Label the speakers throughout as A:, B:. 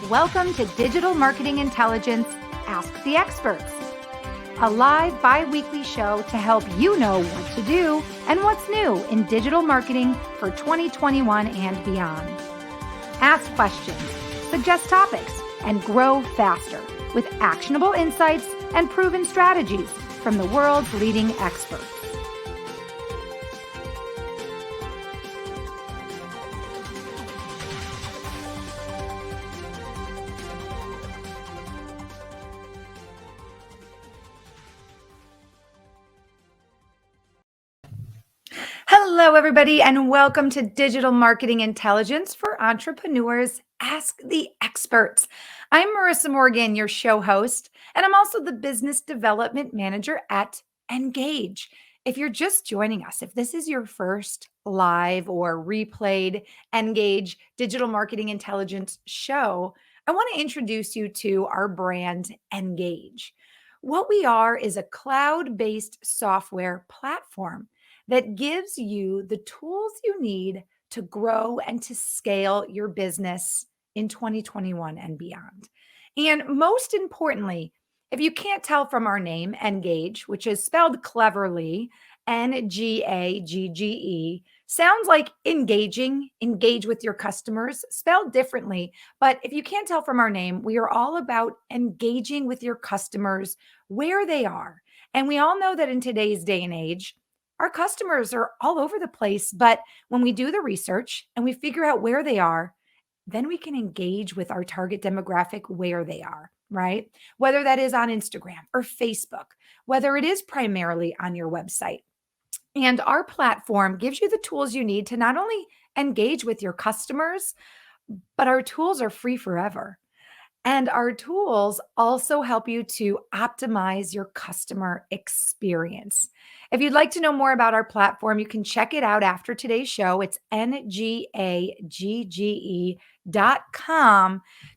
A: Welcome to Digital Marketing Intelligence Ask the Experts, a live bi-weekly show to help you know what to do and what's new in digital marketing for 2021 and beyond. Ask questions, suggest topics, and grow faster with actionable insights and proven strategies from the world's leading experts. Hello, everybody, and welcome to Digital Marketing Intelligence for Entrepreneurs. Ask the Experts. I'm Marissa Morgan, your show host, and I'm also the Business Development Manager at Ngagge. If you're just joining us, if this is your first live or replayed Ngagge Digital Marketing Intelligence show, I want to introduce you to our brand, Ngagge. What we are is a cloud-based software platform that gives you the tools you need to grow and to scale your business in 2021 and beyond. And most importantly, if you can't tell from our name, Ngagge, which is spelled cleverly, Ngagge, sounds like engaging, engage with your customers, spelled differently. But if you can't tell from our name, we are all about engaging with your customers where they are. And we all know that in today's day and age, our customers are all over the place, but when we do the research and we figure out where they are, then we can engage with our target demographic where they are, right? Whether that is on Instagram or Facebook, whether it is primarily on your website. And our platform gives you the tools you need to not only engage with your customers, but our tools are free forever. And our tools also help you to optimize your customer experience. If you'd like to know more about our platform, you can check it out after today's show. It's ngagge.com.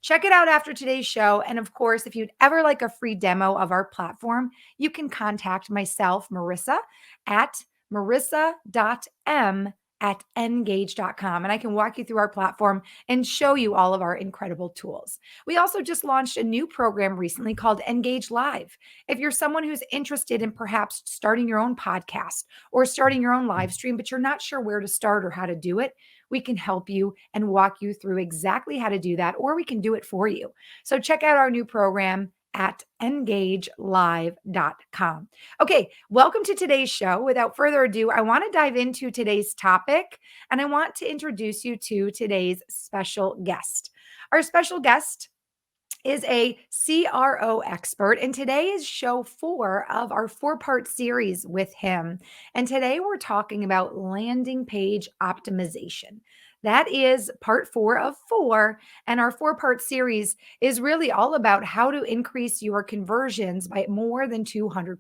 A: Check it out after today's show. And of course, if you'd ever like a free demo of our platform, you can contact myself, Marissa, at marissa.m@ngagge.com, and I can walk you through our platform and show you all of our incredible tools. We also just launched a new program recently called Ngagge Live. If you're someone who's interested in perhaps starting your own podcast or starting your own live stream, but you're not sure where to start or how to do it, we can help you and walk you through exactly how to do that, or we can do it for you. So check out our new program at ngaggelive.com. Okay, welcome to today's show. Without further ado, I want to dive into today's topic, and I want to introduce you to today's special guest. Our special guest is a CRO expert, and today is show 4 of our 4-part series with him. And today we're talking about landing page optimization. That is part 4 of 4, and our 4-part series is really all about how to increase your conversions by more than 200%.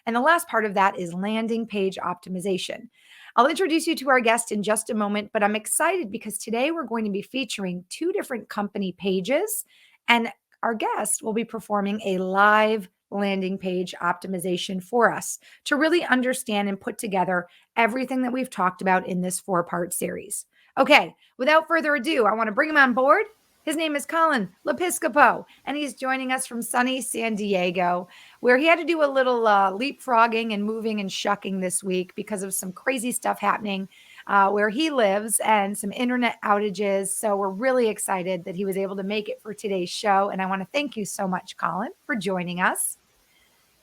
A: And the last part of that is landing page optimization. I'll introduce you to our guest in just a moment, but I'm excited because today we're going to be featuring 2 different company pages, and our guest will be performing a live landing page optimization for us to really understand and put together everything that we've talked about in this 4-part series. Okay, without further ado, I want to bring him on board. His name is Colin Lepiscopo, and he's joining us from sunny San Diego, where he had to do a little leapfrogging and moving and shucking this week because of some crazy stuff happening where he lives and some internet outages. So we're really excited that he was able to make it for today's show. And I want to thank you so much, Colin, for joining us.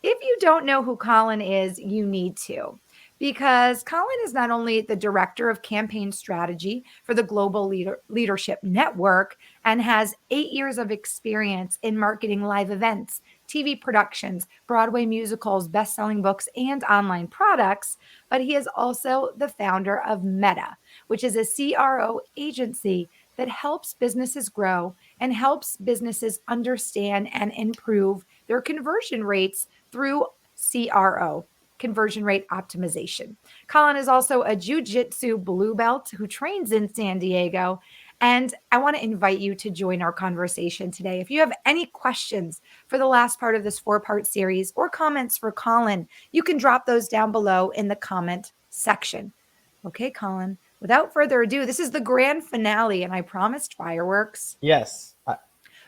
A: If you don't know who Colin is, you need to. Because Colin is not only the director of campaign strategy for the Global Leadership Network and has 8 years of experience in marketing live events, TV productions, Broadway musicals, best-selling books, and online products, but he is also the founder of Meta, which is a CRO agency that helps businesses grow and helps businesses understand and improve their conversion rates through CRO. Conversion rate optimization. Colin is also a jiu-jitsu blue belt who trains in San Diego. And I want to invite you to join our conversation today. If you have any questions for the last part of this 4-part series or comments for Colin, you can drop those down below in the comment section. Okay, Colin, without further ado, this is the grand finale, and I promised fireworks.
B: Yes. I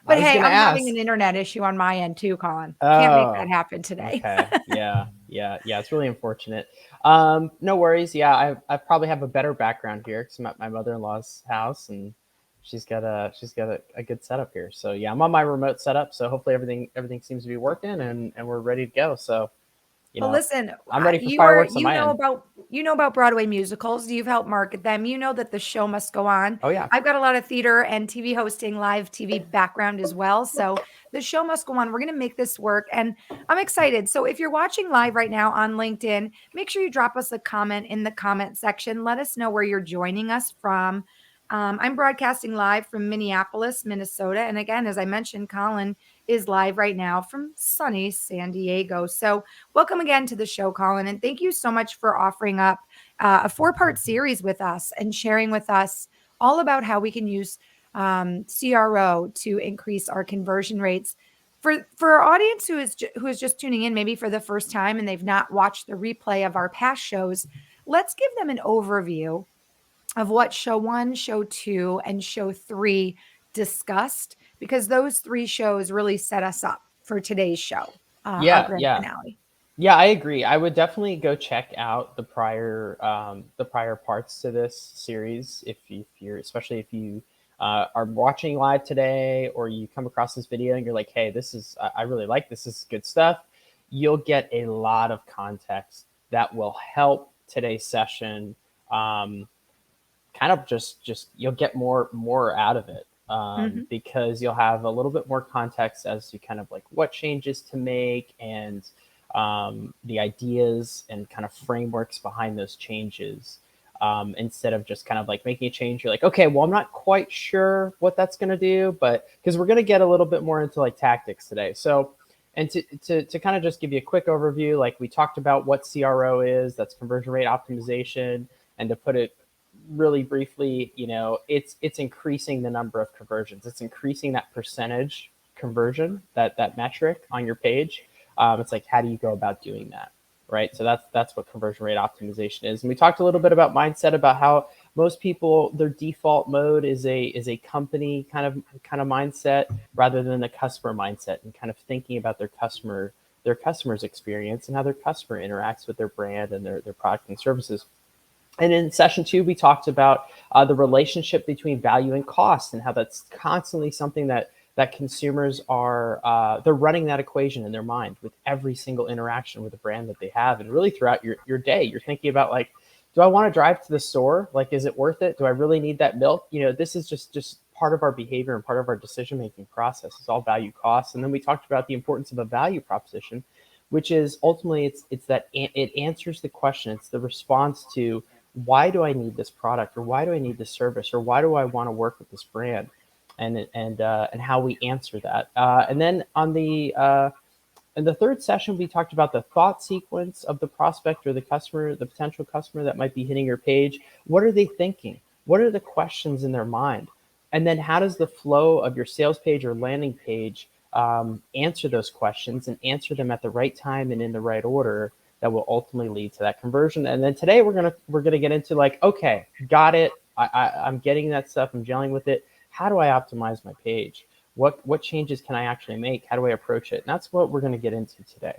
A: But
B: was
A: hey,
B: gonna
A: I'm having
B: ask.
A: an internet issue on my end too, Colin. Can't make that
B: Oh,
A: happen today.
B: okay. Yeah. It's really unfortunate. No worries. Yeah, I probably have a better background here because I'm at my mother-in-law's house, and she's got a good setup here. So yeah, I'm on my remote setup. So hopefully everything seems to be working, and we're ready to go. So you
A: Well,
B: know,
A: listen,
B: I'm ready for
A: you are
B: fireworks on my end.
A: you know about Broadway musicals. You've helped market them. You know that the show must go on.
B: Oh yeah.
A: I've got a lot of theater and TV hosting, live TV background as well. So the show must go on. We're going to make this work, and I'm excited. So if you're watching live right now on LinkedIn, make sure you drop us a comment in the comment section. Let us know where you're joining us from. I'm broadcasting live from Minneapolis, Minnesota, and again, as I mentioned, Colin is live right now from sunny San Diego. So welcome again to the show, Colin. And thank you so much for offering up a 4-part series with us and sharing with us all about how we can use CRO to increase our conversion rates. For our audience who is just tuning in, maybe for the first time, and they've not watched the replay of our past shows, let's give them an overview of what show 1, show 2, and show 3 discussed, because those 3 shows really set us up for today's show, our
B: Yeah,
A: grand
B: yeah.
A: finale.
B: Yeah, I agree. I would definitely go check out the prior parts to this series if you're, especially if you are watching live today, or you come across this video and you're like, hey, I really like this. This is good stuff. You'll get a lot of context that will help today's session. Um, Kind of just you'll get more out of it,
A: Mhm.
B: because you'll have a little bit more context as to kind of like what changes to make, and the ideas and kind of frameworks behind those changes, instead of just kind of like making a change. You're like, okay, well, I'm not quite sure what that's going to do, but because we're going to get a little bit more into like tactics today. So and to kind of just give you a quick overview, like we talked about what CRO is, that's conversion rate optimization. And to put it really briefly, it's increasing the number of conversions. It's increasing that percentage conversion, that metric on your page. It's like, how do you go about doing that, right? So that's what conversion rate optimization is. And we talked a little bit about mindset, about how most people, their default mode is a company kind of mindset rather than a customer mindset, and kind of thinking about their customer's experience and how their customer interacts with their brand and their product and services. And in session 2, we talked about the relationship between value and cost, and how that's constantly something that consumers are they're running that equation in their mind with every single interaction with the brand that they have, and really throughout your day, you're thinking about like, do I want to drive to the store? Like, is it worth it? Do I really need that milk? This is just part of our behavior and part of our decision making process. It's all value costs. And then we talked about the importance of a value proposition, which is ultimately it's that it answers the question. It's the response to, why do I need this product, or why do I need this service, or why do I want to work with this brand, and how we answer that. And then in the third session, we talked about the thought sequence of the prospect or the customer, the potential customer that might be hitting your page. What are they thinking? What are the questions in their mind? And then how does the flow of your sales page or landing page answer those questions, and answer them at the right time and in the right order, that will ultimately lead to that conversion. And then today we're gonna get into like, okay, got it. I'm getting that stuff. I'm gelling with it. How do I optimize my page? What changes can I actually make? How do I approach it? And that's what we're going to get into today.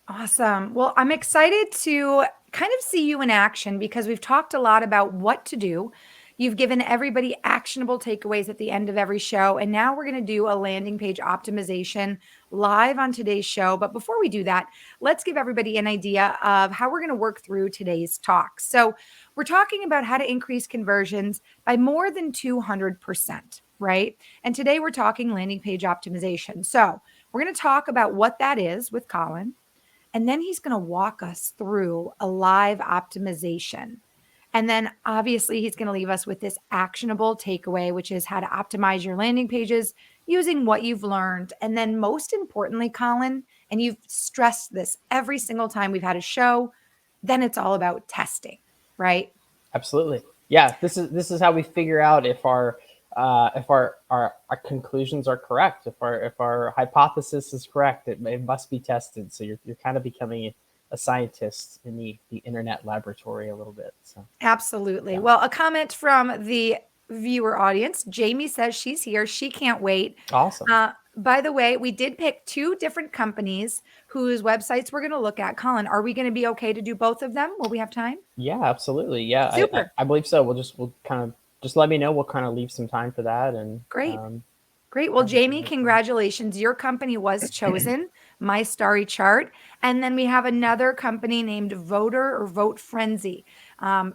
A: Awesome. Well, I'm excited to kind of see you in action, because we've talked a lot about what to do. You've given everybody actionable takeaways at the end of every show. And now we're going to do a landing page optimization live on today's show. But before we do that, let's give everybody an idea of how we're going to work through today's talk. So, we're talking about how to increase conversions by more than 200%, right? And today we're talking landing page optimization. So, we're going to talk about what that is with Colin. And then he's going to walk us through a live optimization. And then obviously he's going to leave us with this actionable takeaway, which is how to optimize your landing pages using what you've learned. And then most importantly, Colin, and you've stressed this every single time we've had a show, then it's all about testing, right?
B: Absolutely. Yeah, this is how we figure out if our conclusions are correct, if our hypothesis is correct. It must be tested. So you're kind of becoming a scientist in the internet laboratory a little bit. So
A: Absolutely.
B: yeah,
A: Well, a comment from the viewer audience. Jamie says she's here. She can't wait.
B: awesome.
A: By the way, we did pick two different companies whose websites we're going to look at. Colin, are we going to be okay to do both of them? Will we have time?
B: Yeah, absolutely. Yeah,
A: Super.
B: I believe so. We'll kind of just let me know. We'll kind of leave some time for that, and
A: Great. Great. Well,
B: yeah, we can
A: Jamie,
B: go through.
A: congratulations. Your company was chosen, My Starry Chart. And then we have another company named Voter or Vote Frenzy.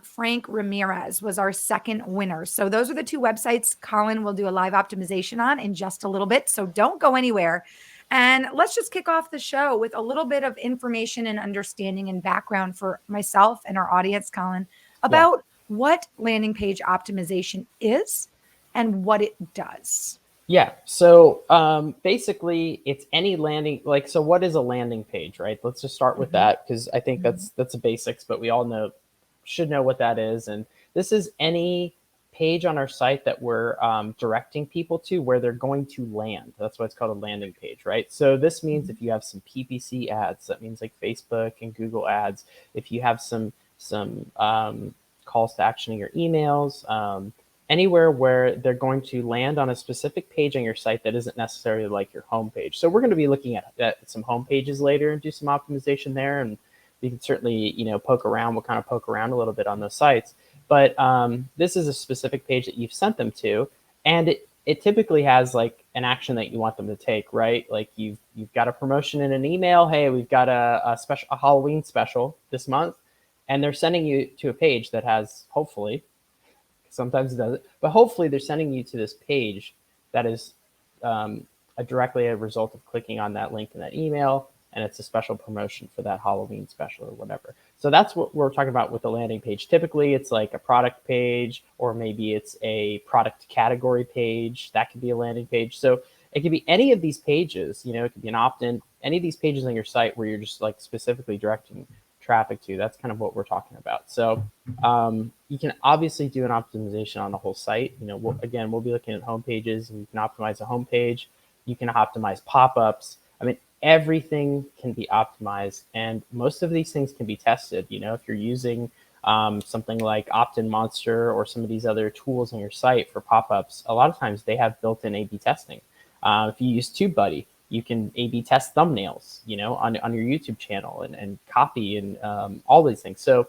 A: Frank Ramirez was our second winner. So those are the two websites Colin will do a live optimization on in just a little bit. So don't go anywhere. And let's just kick off the show with a little bit of information and understanding and background for myself and our audience, Colin,
B: Yeah.
A: about what landing page optimization is and what it does.
B: Yeah. So basically, it's any landing. Like, so what is a landing page, right? Let's just start with
A: Mhm.
B: that, because I think that's the basics, but we all should know what that is. And this is any page on our site that we're directing people to where they're going to land. That's why it's called a landing page, right? So this means if you have some PPC ads, that means like Facebook and Google ads. If you have some calls to action in your emails. Anywhere where they're going to land on a specific page on your site that isn't necessarily like your homepage. So we're going to be looking at some home pages later and do some optimization there, and we can certainly poke around. We'll kind of poke around a little bit on those sites, but this is a specific page that you've sent them to, and it typically has like an action that you want them to take, right? Like you've got a promotion in an email. Hey, we've got a Halloween special this month, and they're sending you to a page that has, hopefully, sometimes it doesn't, but hopefully they're sending you to this page that is directly a result of clicking on that link in that email, and it's a special promotion for that Halloween special or whatever. So that's what we're talking about with the landing page. Typically it's like a product page, or maybe it's a product category page. That could be a landing page. So it could be any of these pages. It could be an opt-in, any of these pages on your site where you're just like specifically directing traffic to. That's kind of what we're talking about. So you can obviously do an optimization on the whole site. We'll be looking at home pages, and you can optimize a home page. You can optimize pop-ups. I mean, everything can be optimized, and most of these things can be tested. If you're using something like Opt-in Monster or some of these other tools on your site for pop-ups, a lot of times they have built-in A/B testing. If you use TubeBuddy, you can A/B test thumbnails, on your YouTube channel, and copy, and all these things. So,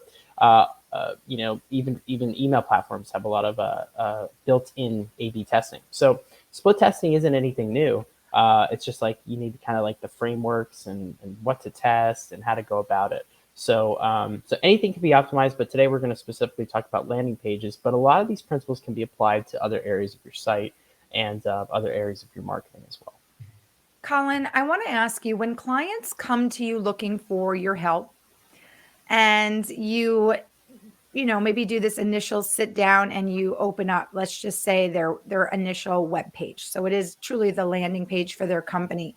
B: even email platforms have a lot of built-in A/B testing. So split testing isn't anything new. It's just like you need kind of like the frameworks and what to test and how to go about it. So anything can be optimized, but today we're going to specifically talk about landing pages. But a lot of these principles can be applied to other areas of your site and other areas of your marketing as well.
A: Colin, I want to ask you, when clients come to you looking for your help, and maybe do this initial sit down and you open up, let's just say their initial web page. So it is truly the landing page for their company.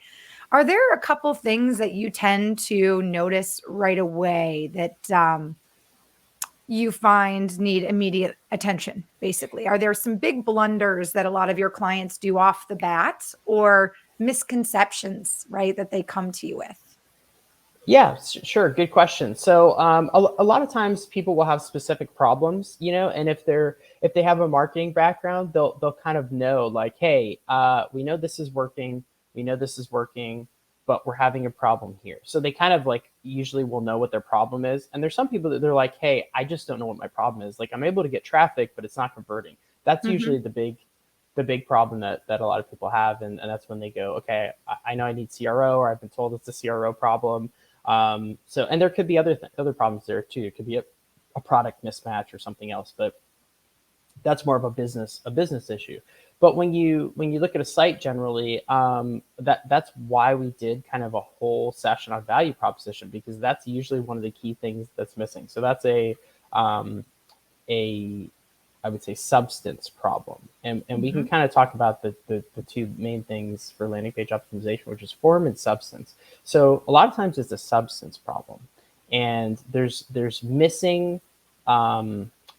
A: Are there a couple things that you tend to notice right away that you find need immediate attention, basically? Are there some big blunders that a lot of your clients do off the bat, or misconceptions, right, that they come to you with?
B: Yeah, sure. Good question. So a lot of times people will have specific problems, and if they have a marketing background, they'll kind of know like, hey, we know this is working, but we're having a problem here. So they kind of like usually will know what their problem is. And there's some people that they're like, hey, I just don't know what my problem is. Like, I'm able to get traffic, but it's not converting. That's usually the big problem that a lot of people have, and that's when they go, okay, I know I need CRO, or I've been told it's a CRO problem. And there could be other problems there too. It could be a product mismatch or something else, but that's more of a business issue. But when you look at a site generally, that's why we did kind of a whole session on value proposition, because that's usually one of the key things that's missing. So that's a I would say substance problem, and we can kind of talk about the two main things for landing page optimization, which is form and substance. So a lot of times it's a substance problem, and there's missing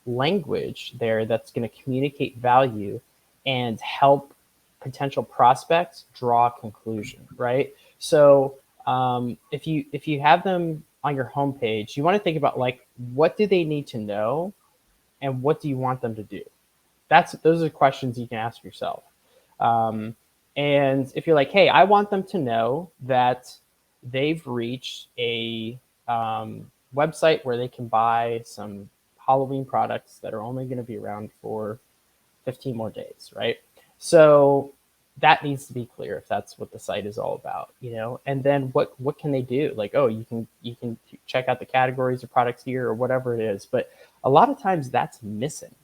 B: language there that's going to communicate value and help potential prospects draw a conclusion, right? So if you have them on your homepage, you want to think about like, what do they need to know and what do you want them to do? Those are questions you can ask yourself. Um, and if you're like, hey, I want them to know that they've reached a website where they can buy some Halloween products that are only going to be around for 15 more days, right? So that needs to be clear if that's what the site is all about, you know. And then what can they do? Like, oh, you can check out the categories of products here or whatever it is. But a lot of times that's missing.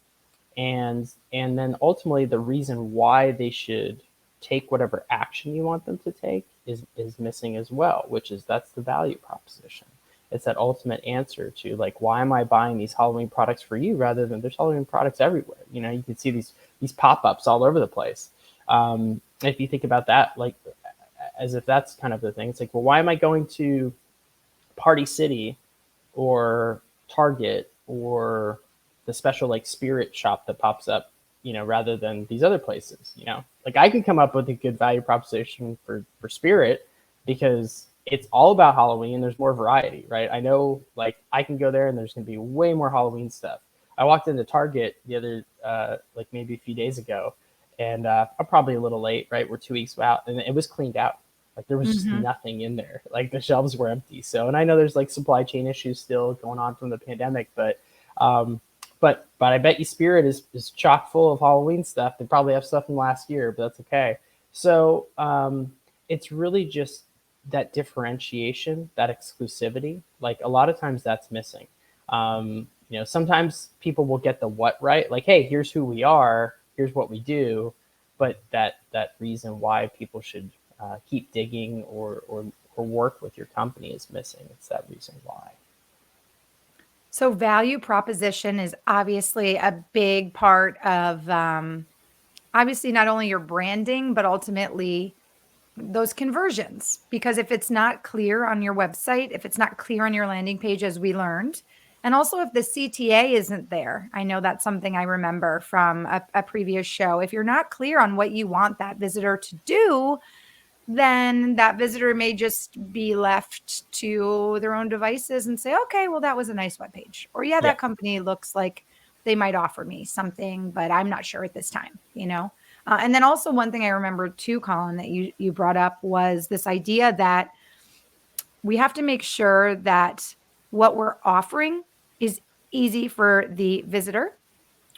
B: And then ultimately the reason why they should take whatever action you want them to take is missing as well, which is that's the value proposition. It's that ultimate answer to like, why am I buying these Halloween products for you rather than there's Halloween products everywhere? You know, you can see these pop-ups all over the place. If you think about that, like as if that's kind of the thing, it's like, well, why am I going to Party City or Target or the special like spirit shop that pops up, you know, rather than these other places, you know? Like I could come up with a good value proposition for spirit because it's all about Halloween and there's more variety, right? I know like I can go there and there's going to be way more Halloween stuff. I walked into Target the other, like maybe a few days ago, and I'm probably a little late, right? We're 2 weeks out, and it was cleaned out. Like there was just nothing in there. Like the shelves were empty. So, and I know there's like supply chain issues still going on from the pandemic, but I bet you Spirit is chock full of Halloween stuff. They probably have stuff from last year, but that's okay. So it's really just that differentiation, that exclusivity. Like a lot of times that's missing. You know, sometimes people will get the what right, like, hey, here's who we are, here's what we do, but that reason why people should keep digging or work with your company is missing. It's that reason why.
A: So value proposition is obviously a big part of obviously not only your branding, but ultimately those conversions. Because if it's not clear on your website, if it's not clear on your landing page, as we learned, and also if the CTA isn't there, I know that's something I remember from a previous show. If you're not clear on what you want that visitor to do, then that visitor may just be left to their own devices and say, okay, well, that was a nice webpage. Or, yeah,
B: Yeah.
A: that company looks like they might offer me something, but I'm not sure at this time, you know? And then also one thing I remember too, Colin, that you brought up was this idea that we have to make sure that what we're offering is easy for the visitor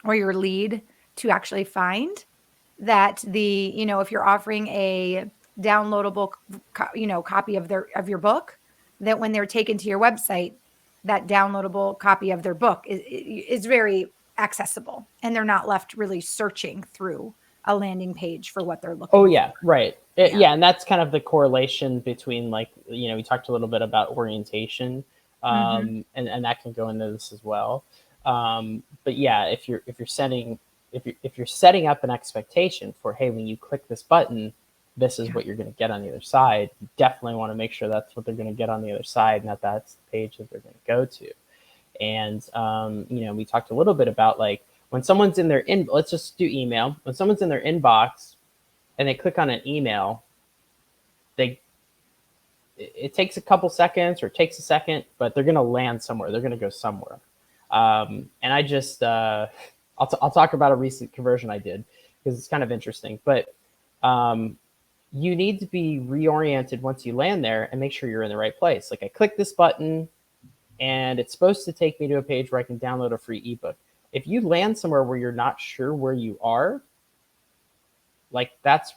A: or your lead to actually find. That if you're offering a downloadable copy of your book, that when they're taken to your website, that downloadable copy of their book is very accessible and they're not left really searching through a landing page for what they're
B: Oh
A: looking for.
B: yeah, right.
A: Yeah.
B: Yeah, and that's kind of the correlation between like, you know, we talked a little bit about orientation,
A: Mhm.
B: and that can go into this as well. But yeah, if you're setting up an expectation for, hey, when you click this button, this is
A: Yeah.
B: what you're going to get on the other side. You definitely want to make sure that's what they're going to get on the other side, and that's the page that they're going to go to. And you know, we talked a little bit about like when someone's in their let's just do email. When someone's in their inbox and they click on an email, they it takes a couple seconds or it takes a second, but they're going to land somewhere. They're going to go somewhere. And I just I'll talk about a recent conversion I did because it's kind of interesting. But you need to be reoriented once you land there and make sure you're in the right place. Like I click this button and it's supposed to take me to a page where I can download a free ebook. If you land somewhere where you're not sure where you are, like that's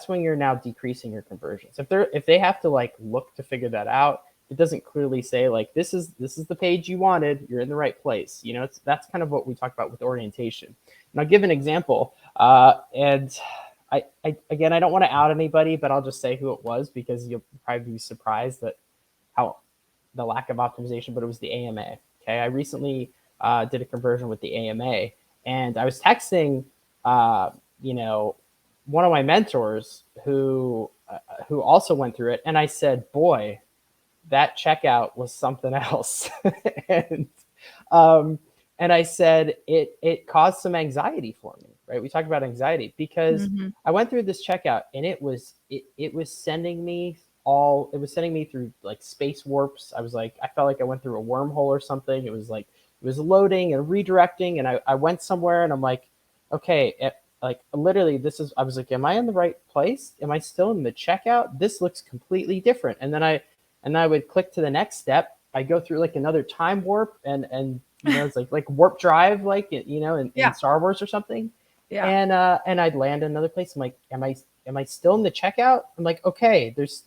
B: when you're now decreasing your conversions. If they have to like look to figure that out, it doesn't clearly say like this is the page you wanted, you're in the right place. You know, that's kind of what we talk about with orientation. And I'll give an example. And I again, I don't want to out anybody, but I'll just say who it was because you'll probably be surprised that how the lack of optimization. But it was the AMA. Okay, I recently did a conversion with the AMA, and I was texting, you know, one of my mentors who also went through it, and I said, "Boy, that checkout was something else." and um, and I said it caused some anxiety for me. Right? We talked about anxiety because
A: Mhm.
B: I went through this checkout, and it was sending me it was sending me through like space warps. I felt like I went through a wormhole or something. It was loading and redirecting, and I went somewhere, and I'm like, okay, like literally I was like, am I in the right place? Am I still in the checkout? This looks completely different. And I would click to the next step. I go through like another time warp, and it's like warp drive, like in
A: Yeah.
B: Star Wars or something.
A: Yeah.
B: And I'd land in another place. I'm like, am I still in the checkout? I'm like, okay, this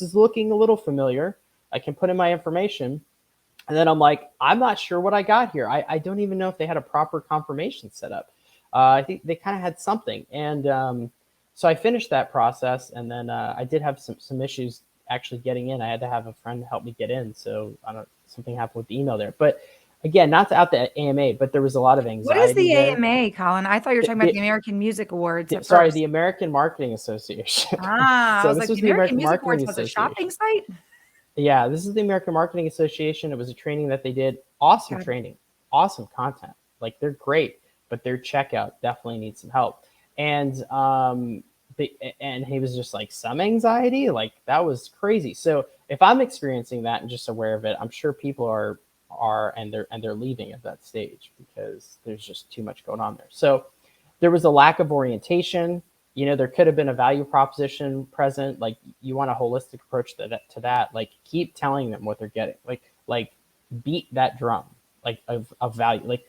B: is looking a little familiar. I can put in my information. And then I'm like, I'm not sure what I got here. I don't even know if they had a proper confirmation set up. I think they kind of had something. And so I finished that process. And then I did have some issues actually getting in. I had to have a friend help me get in. So something happened with the email there. But again, not to out the AMA, but there was a lot of
A: What is
B: anxiety
A: the
B: there.
A: AMA, Colin? I thought you were talking about the American Music Awards at
B: Sorry,
A: first.
B: the American Marketing Association.
A: I
B: So
A: was
B: this
A: like,
B: was
A: the
B: the
A: American
B: American
A: Music
B: Marketing
A: Awards was a shopping
B: Association.
A: site?
B: Yeah, this is the American Marketing Association. It was a training that they did. Awesome
A: Got it.
B: training, awesome content. Like they're great, but their checkout definitely needs some help. And and he was just like some anxiety, like that was crazy. So if I'm experiencing that and just aware of it, I'm sure people are and they're leaving at that stage because there's just too much going on there. So there was a lack of orientation. There could have been a value proposition present. Like you want a holistic approach to that. Like keep telling them what they're getting. Like beat that drum like of value. Like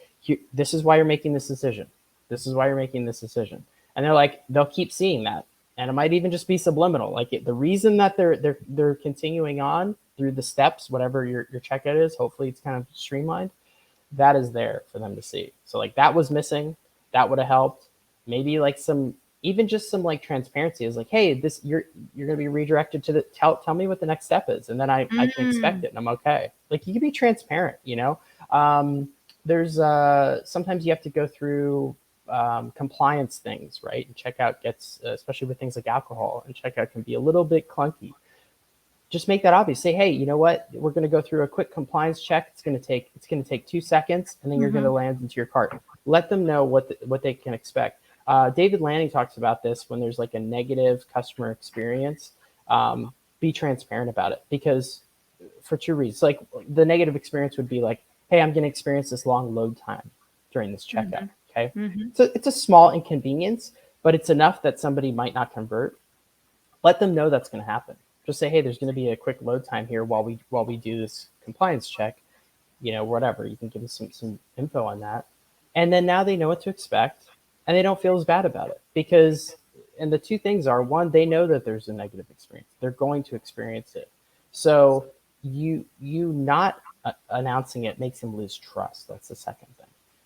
B: this is why you're making this decision. This is why you're making this decision. And they'll keep seeing that. And it might even just be subliminal. Like the reason that they're continuing on through the steps, whatever your checkout is, hopefully it's kind of streamlined. That is there for them to see. So like that was missing. That would have helped. Maybe like even just some like transparency is like, hey, you're gonna be redirected to tell me what the next step is, and then I can expect it and I'm okay. Like you can be transparent, there's sometimes you have to go through compliance things, right? And checkout gets, especially with things like alcohol, and checkout can be a little bit clunky. Just make that obvious. Say, hey, you know what? We're going to go through a quick compliance check. It's going to take 2 seconds, and then you're going to land into your cart. Let them know what they can expect. David Lanning talks about this when there's like a negative customer experience. Be transparent about it, because for 2 reasons. Like the negative experience would be like, hey, I'm going to experience this long load time during this checkout. Okay, so it's a small inconvenience, but it's enough that somebody might not convert. Let them know that's going to happen. Just say, hey, there's going to be a quick load time here while we do this compliance check. Whatever. You can give them some info on that, and then now they know what to expect, and they don't feel as bad about it, because. And the 2 things are, one, they know that there's a negative experience. They're going to experience it. So you not announcing it makes them lose trust. That's the second thing.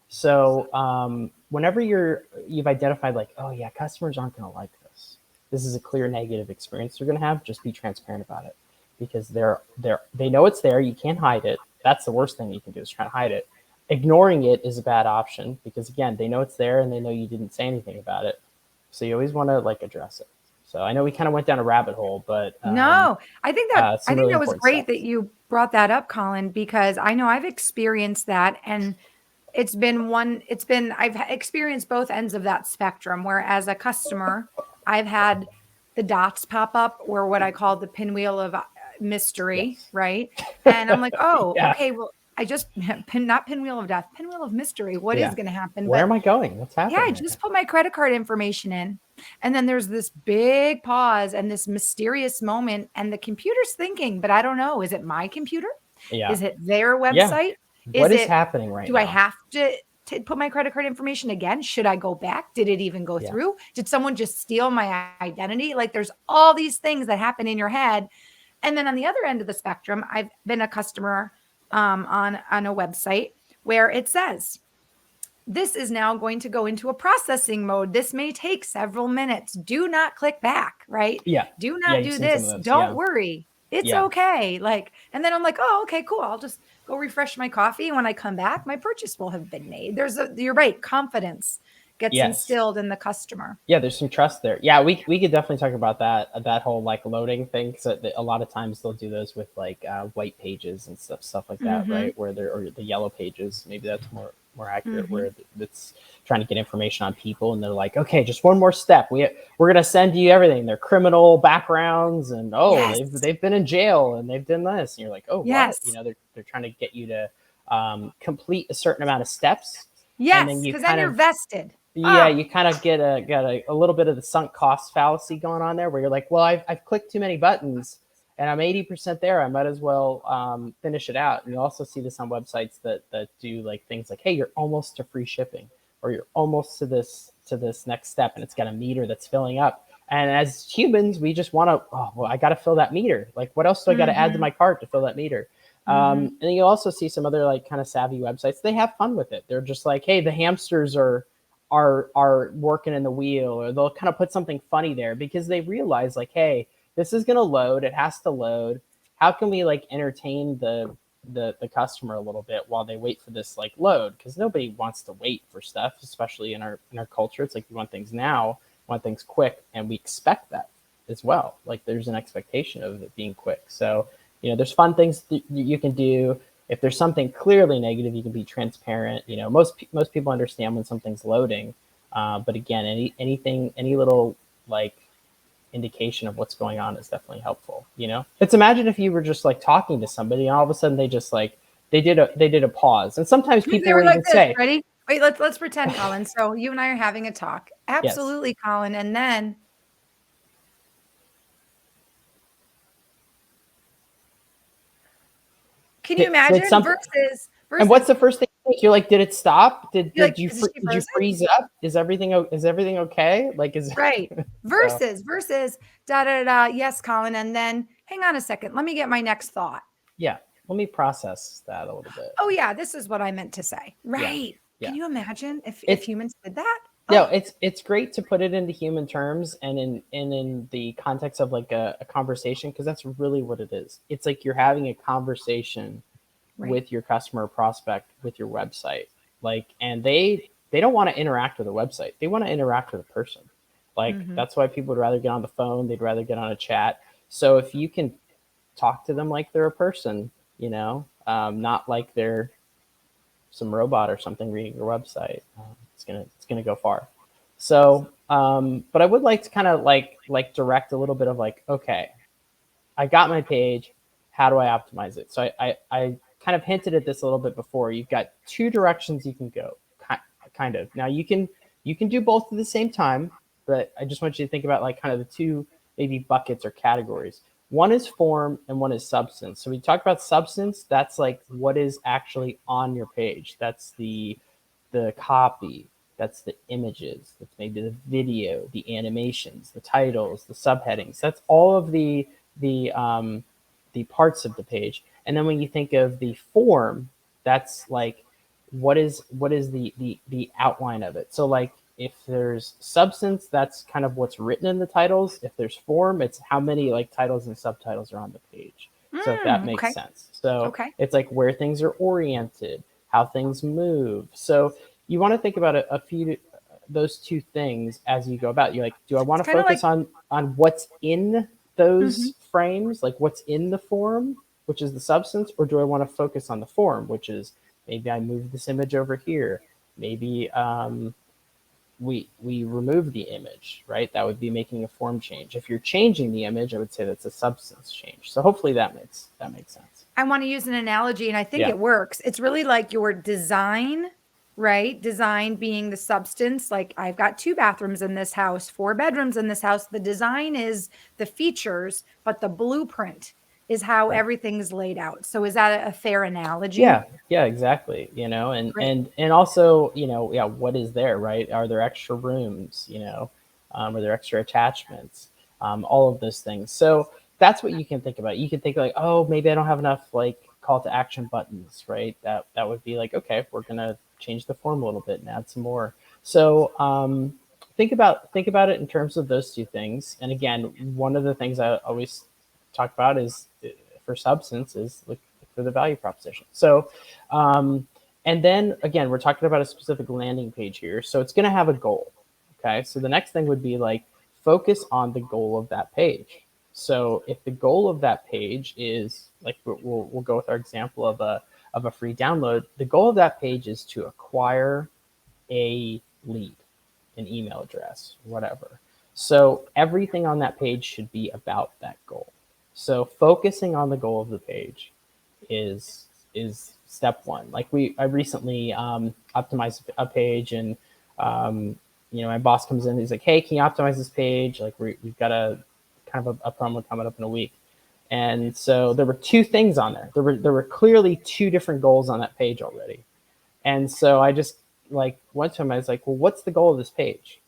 B: So whenever you've identified like, oh yeah, customers aren't going to like this. This is a clear negative experience they're going to have. Just be transparent about it, because they know it's there. You can't hide it. That's the worst thing you can do, is try to hide it. Ignoring it is a bad option, because again, they know it's there and they know you didn't say anything about it. So you always want to like address it. So I know we kind of went down a rabbit hole, but
A: No, I think that
B: really
A: was
B: important
A: great
B: steps.
A: that you brought that up, Colin, because I know I've experienced that, and I've experienced both ends of that spectrum, where as a customer, I've had the dots pop up, or what I call the pinwheel of mystery,
B: Yes.
A: right? And I'm like, oh,
B: Yeah.
A: okay, well, I just not pinwheel of death, pinwheel of mystery. What is
B: Yeah.
A: going to happen?
B: Where
A: But
B: am I going? What's
A: yeah, I
B: happening here?
A: just put my credit card information in. And then there's this big pause and this mysterious moment. And the computer's thinking, but I don't know. Is it my computer?
B: Yeah.
A: Is it their
B: Yeah.
A: website?
B: What
A: Is
B: is
A: it,
B: happening right
A: do I
B: now?
A: have to put my credit card information again? Should I go back? Did it even go
B: Yeah.
A: through? Did someone just steal my identity? Like there's all these things that happen in your head. And then on the other end of the spectrum, I've been a customer on a website where it says, this is now going to go into a processing mode. This may take several minutes. Do not click back, right?
B: Yeah.
A: Do
B: Yeah.
A: not
B: You've
A: do
B: seen some of
A: this.
B: those.
A: Don't
B: Yeah.
A: worry. It's
B: Yeah.
A: okay. Like, and then I'm like, oh, okay, cool. I'll just go refresh my coffee. And when I come back, my purchase will have been made. You're right. Confidence gets
B: Yes.
A: instilled in the customer.
B: Yeah, there's some trust there. Yeah, we could definitely talk about that whole like loading thing, because a lot of times they'll do those with like white pages and stuff like that,
A: Mm-hmm.
B: right? Where they're, or the yellow pages. Maybe that's more accurate,
A: Mm-hmm.
B: where it's trying to get information on people, and they're like, okay, just one more step. We're gonna send you everything, their criminal backgrounds, and
A: Yes.
B: they've been in jail and they've done this, and you're like, oh, what?
A: Yes.
B: They're trying to get you to complete a certain amount of steps, and then
A: Yes.
B: you
A: Because then
B: kind
A: you're
B: of
A: vested.
B: yeah,
A: Ah,
B: you kind of get a little bit of the sunk cost fallacy going on there, where you're like, well, I've clicked too many buttons and I'm 80% there. I might as well finish it out. And you also see this on websites that do like things like, hey, you're almost to free shipping, or you're almost to this next step, and it's got a meter that's filling up. And as humans, we just want to, oh, well, I got to fill that meter. Like, what else do I got to add to
A: mm-hmm.
B: my cart to fill that meter?
A: Mm-hmm.
B: And then you also see some other like kind of savvy websites. They have fun with it. They're just like, hey, the hamsters are working in the wheel, or they'll kind of put something funny there because they realize like, hey, this is going to load, it has to load. How can we like entertain the customer a little bit while they wait for this like load? Because nobody wants to wait for stuff, especially in our culture. It's like we want things now, want things quick, and we expect that as well. Like there's an expectation of it being quick. So there's fun things that you can do. If there's something clearly negative, you can be transparent. Most people understand when something's loading, but again, any little like indication of what's going on is definitely helpful. It's imagine if you were just like talking to somebody, and all of a sudden they just like they did a pause, and sometimes people
A: They were
B: will
A: like
B: even
A: this.
B: say,
A: Ready? Wait, let's pretend, Colin. So you and I are having a talk.
B: yes.
A: Absolutely, Colin. And then can you
B: Did
A: imagine
B: something,
A: versus
B: and what's
A: versus
B: the first thing you think? You're like, did it stop? Did
A: you're like,
B: did you
A: is she
B: did you
A: frozen?
B: freeze up? Is everything okay? Like is
A: Right.
B: so
A: Versus da da da. Yes, Colin. And then hang on a second. Let me get my next thought.
B: yeah. Let me process that a little bit.
A: Oh yeah, this is what I meant to say.
B: Yeah,
A: Right.
B: yeah.
A: Can you imagine if
B: It's
A: humans did that?
B: no,
A: Oh,
B: it's great to put it into human terms and in the context of like a conversation, because that's really what it is. It's like you're having a conversation
A: right.
B: with your customer or prospect with your website, like, and they don't want to interact with a website. They want to interact with a person. Like
A: Mm-hmm.
B: that's why people would rather get on the phone. They'd rather get on a chat. So if you can talk to them like they're a person, not like they're some robot or something reading your website, it's gonna go far. So, but I would like to kind of like direct a little bit of like, okay, I got my page. How do I optimize it? So I kind of hinted at this a little bit before. You've got two directions you can go, kind of. Now you can do both at the same time, but I just want you to think about like kind of the two maybe buckets or categories. One is form and one is substance. So we talk about substance. That's like what is actually on your page. That's the copy. That's the images. That's maybe the video, the animations, the titles, the subheadings. That's all of the parts of the page. And then when you think of the form, that's like what is the outline of it. So like if there's substance, that's kind of what's written in the titles. If there's form, it's how many like titles and subtitles are on the page. So if that makes
A: Okay.
B: sense. So
A: Okay.
B: it's like where things are oriented, how things move. So you want to think about a few those two things as you go about. You're like, do I want
A: It's
B: to
A: kind of like
B: focus on what's in
A: mhm.
B: those frames, like what's in the form, which is the substance, or do I want to focus on the form, which is maybe I move this image over here, maybe we remove the image, right? That would be making a form change. If you're changing the image, I would say that's a substance change. So hopefully that makes sense.
A: I want to use an analogy and I think
B: Yeah.
A: it works. It's really like your design, right? Design being the substance. Like I've got 2 bathrooms in this house, 4 bedrooms in this house. The design is the features, but the blueprint is how
B: Right.
A: everything's laid out. So is that a fair analogy?
B: Yeah, yeah, exactly. And
A: Great.
B: and also, yeah, what is there, right? Are there extra rooms? Are there extra attachments? All of those things. So that's what you can think about. You can think like, oh, maybe I don't have enough like call to action buttons, right? That would be like, okay, we're gonna change the form a little bit and add some more. So think about it in terms of those two things. And again, one of the things I always talk about is for substance is like for the value proposition. So, and then again, we're talking about a specific landing page here. So it's going to have a goal. Okay. So the next thing would be like focus on the goal of that page. So if the goal of that page is like, we'll go with our example of of a free download, the goal of that page is to acquire a lead, an email address, whatever. So everything on that page should be about that goal. So focusing on the goal of the page is step one. Like I recently optimized a page, and my boss comes in, he's like, hey, can you optimize this page? Like we've got a kind of a promo coming up in a week. And so there were two things on there. There were clearly two different goals on that page already. And so I just like went to him. I was like, well, what's the goal of this page?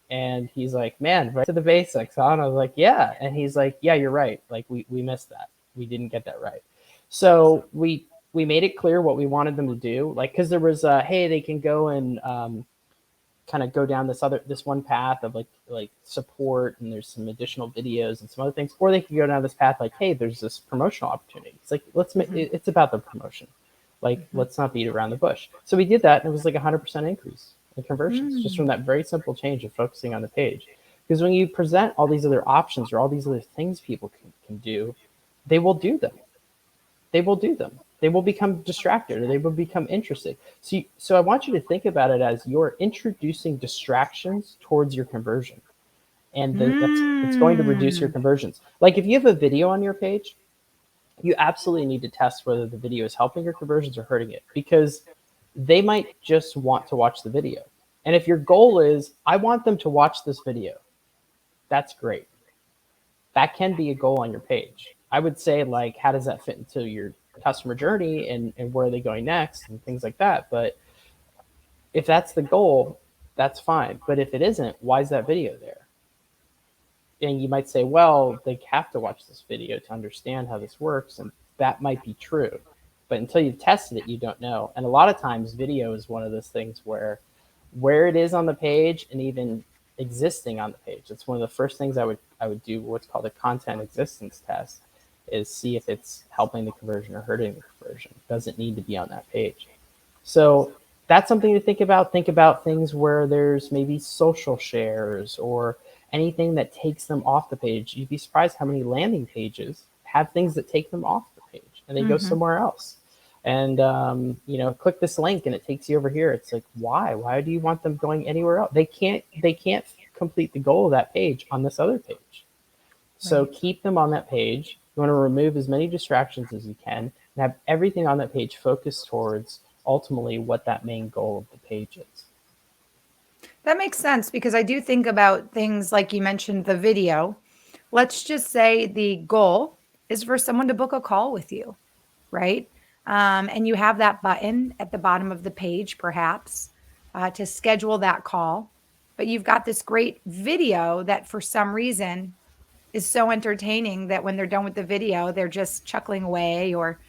B: And he's like, man, right to the basics, huh? And I was like, yeah. And he's like, yeah, you're right. Like we missed that. We didn't get that right. So we made it clear what we wanted them to do. Like, cause there was hey, they can go and kind of go down this one path of like support, and there's some additional videos and some other things, or they can go down this path like, hey, there's this promotional opportunity. It's like, let's make it's about the promotion. Like, let's not beat around the bush. So we did that, and it was like 100% increase in conversions just from that very simple change of focusing on the page. Because when you present all these other options or all these other things people can do, they will do them. They will do them. They will become distracted, or they will become interested. So I want you to think about it as you're introducing distractions towards your conversion. And it's going to reduce your conversions. Like if you have a video on your page, you absolutely need to test whether the video is helping your conversions or hurting it, because they might just want to watch the video. And if your goal is, I want them to watch this video, that's great. That can be a goal on your page. I would say, like, how does that fit into your customer journey, and where are they going next and things like that. But if that's the goal, that's fine. But if it isn't, why is that video there? And you might say, well, they have to watch this video to understand how this works. And that might be true. But until you've tested it, you don't know. And a lot of times video is one of those things where it is on the page, and even existing on the page, it's one of the first things I would do what's called a content existence test, is see if it's helping the conversion or hurting the conversion. Does it need to be on that page? So that's something to think about. Think about things where there's maybe social shares or anything that takes them off the page. You'd be surprised how many landing pages have things that take them off the page and they go somewhere else. And, click this link and it takes you over here. It's like, why? Why do you want them going anywhere else? They can't complete the goal of that page on this other page. So keep them on that page. You want to remove as many distractions as you can and have everything on that page focused towards ultimately what that main goal of the page is.
A: That makes sense, because I do think about things like you mentioned the video. Let's just say the goal is for someone to book a call with you, right? And you have that button at the bottom of the page, perhaps, to schedule that call. But you've got this great video that for some reason is so entertaining that when they're done with the video, they're just chuckling away, or,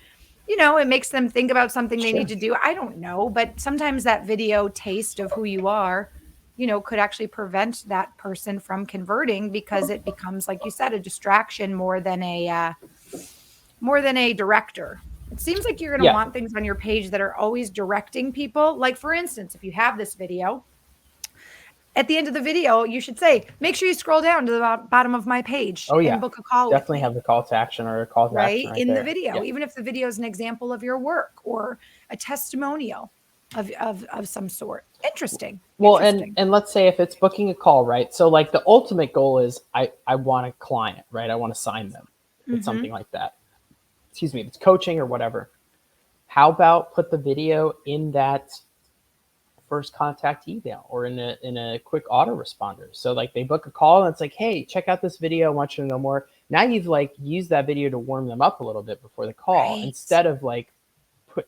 A: it makes them think about something they need to do. I don't know. But sometimes that video taste of who you are, could actually prevent that person from converting, because it becomes, like you said, a distraction more than a director. It seems like you're going to want things on your page that are always directing people. Like, for instance, if you have this video, at the end of the video, you should say, make sure you scroll down to the bottom of my page and book a call.
B: Definitely have the call to action or a call to action right
A: in
B: there.
A: The video, even if the video is an example of your work or a testimonial of some sort. Interesting.
B: Well, and let's say if it's booking a call, right? So like the ultimate goal is I want a client, right? I want to sign them. It's something like that. Excuse me, if it's coaching or whatever. How about put the video in that first contact email or in a quick autoresponder? So like they book a call and it's like, hey, check out this video. I want you to know more. Now you've like used that video to warm them up a little bit before the call, instead of like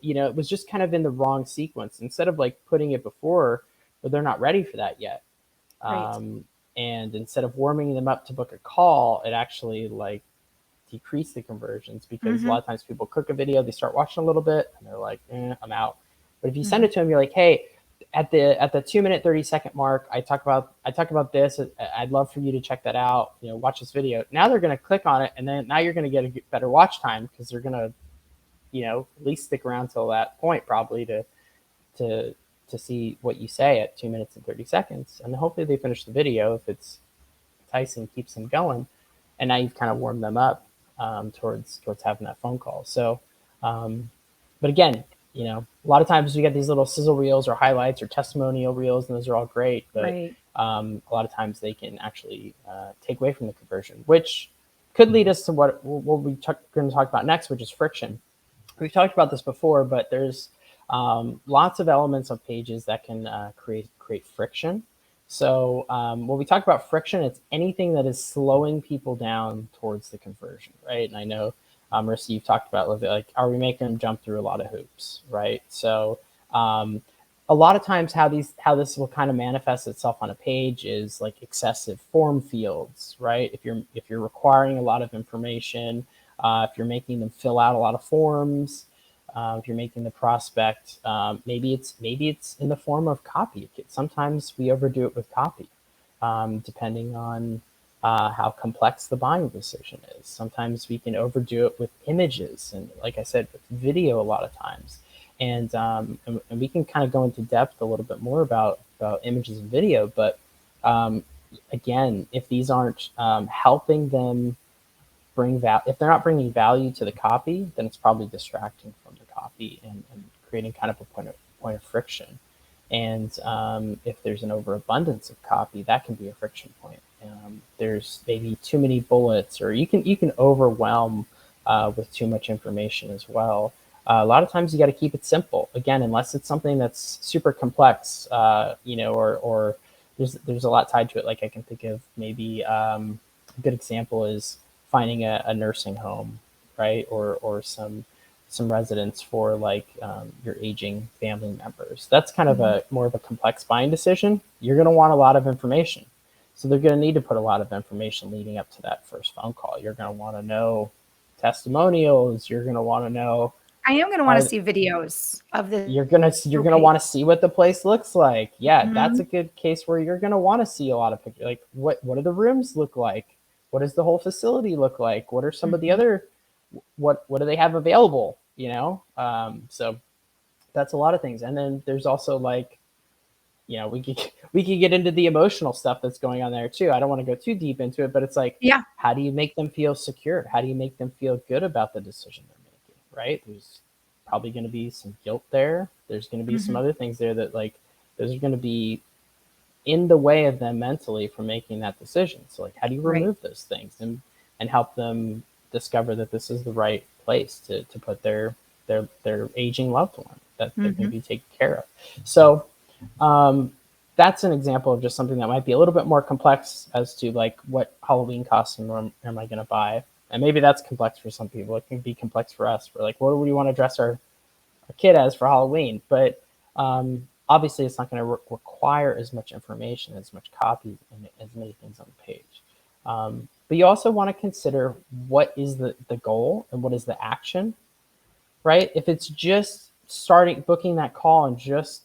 B: it was just kind of in the wrong sequence. Instead of like putting it before, but they're not ready for that yet. And instead of warming them up to book a call, it actually like decrease the conversions, because a lot of times people click a video, they start watching a little bit and they're like, I'm out. But if you send it to them, you're like, hey, at the 2-minute 30-second mark, I talk about this. I'd love for you to check that out. Watch this video. Now they're going to click on it, and then now you're going to get a better watch time, because they're going to at least stick around till that point, probably to see what you say at 2 minutes and 30 seconds. And hopefully they finish the video if it's enticing, keeps them going. And now you've kind of warmed them up towards having that phone call. So one But again, a lot of times we get these little sizzle reels or highlights or testimonial reels, and those are all great. But
A: Right.
B: a lot of times they can actually take away from the conversion, which could lead us to what we're going to talk about next, which is friction. We've talked about this before, but there's lots of elements of pages that can create friction. So when we talk about friction, it's anything that is slowing people down towards the conversion, right? And I know, Marissa, you've talked about, like, are we making them jump through a lot of hoops, right? So a lot of times how this will kind of manifest itself on a page is like excessive form fields, right? If you're requiring a lot of information, if you're making them fill out a lot of forms, if you're making the prospect, maybe it's in the form of copy. Sometimes we overdo it with copy, depending on how complex the buying decision is. Sometimes we can overdo it with images, and like I said, with video a lot of times. And we can kind of go into depth a little bit more about images and video. But again, if these aren't helping them bring value, if they're not bringing value to the copy, then it's probably distracting from the copy and creating kind of a point of friction. And if there's an overabundance of copy, that can be a friction point. There's maybe too many bullets, or you can overwhelm with too much information as well. A lot of times you got to keep it simple. Again, unless it's something that's super complex, or there's a lot tied to it. Like I can think of maybe a good example is finding a nursing home, right, or some residence for like your aging family members. That's kind of a more of a complex buying decision. You're going to want a lot of information, so they're going to need to put a lot of information leading up to that first phone call. You're going to want to know testimonials. You're going to want to know.
A: I am going to want to see videos of the.
B: You're gonna want to see what the place looks like. Yeah, that's a
A: Mhm.
B: good case where you're gonna want to see a lot of pictures. Like what do the rooms look like? What does the whole facility look like? What are some of the
A: Mhm.
B: other what do they have available? So that's a lot of things. And then there's also like, we could get into the emotional stuff that's going on there too. I don't want to go too deep into it, but it's like,
A: Yeah.
B: how do you make them feel secure? How do you make them feel good about the decision they're making? Right? There's probably going to be some guilt there. There's going to be some
A: Mhm.
B: other things there that, like, those are going to be in the way of them mentally from making that decision. So like, how do you
A: Right.
B: remove those things and help them discover that this is the right place to put their aging loved one that they're going to
A: Mhm.
B: be taken care of. So um, that's an example of just something that might be a little bit more complex as to like, what Halloween costume am I going to buy? And maybe that's complex for some people. It can be complex for us. We're like, what do we want to dress our kid as for Halloween? But obviously, it's not going to require as much information, as much copy, and as many things on the page. But you also want to consider what is the goal and what is the action, right? If it's just booking that call and just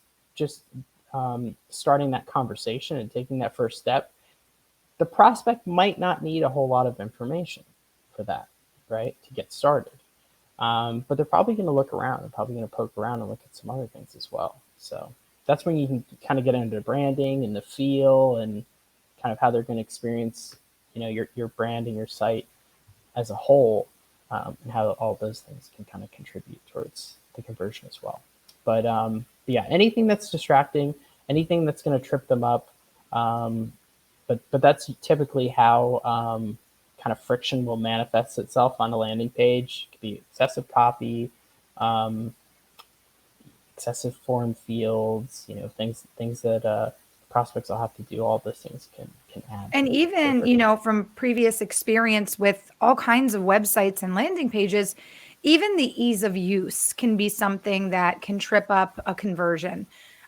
B: starting that conversation and taking that first step, the prospect might not need a whole lot of information for that, right, to get started. But they're probably going to look around. They're probably going to poke around and look at some other things as well. So that's when you can kind of get into branding and the feel and kind of how they're going to experience, your brand and your site as a whole, and how all those things can kind of contribute towards the conversion as well. But yeah, anything that's distracting, anything that's going to trip them up, but that's typically how kind of friction will manifest itself on a landing page. It could be excessive copy, um, excessive form fields, things that prospects will have to do. All those things can add
A: And
B: to the
A: even,
B: friction.
A: from previous experience with all kinds of websites and landing pages, even the ease of use can be something that can trip up a conversion.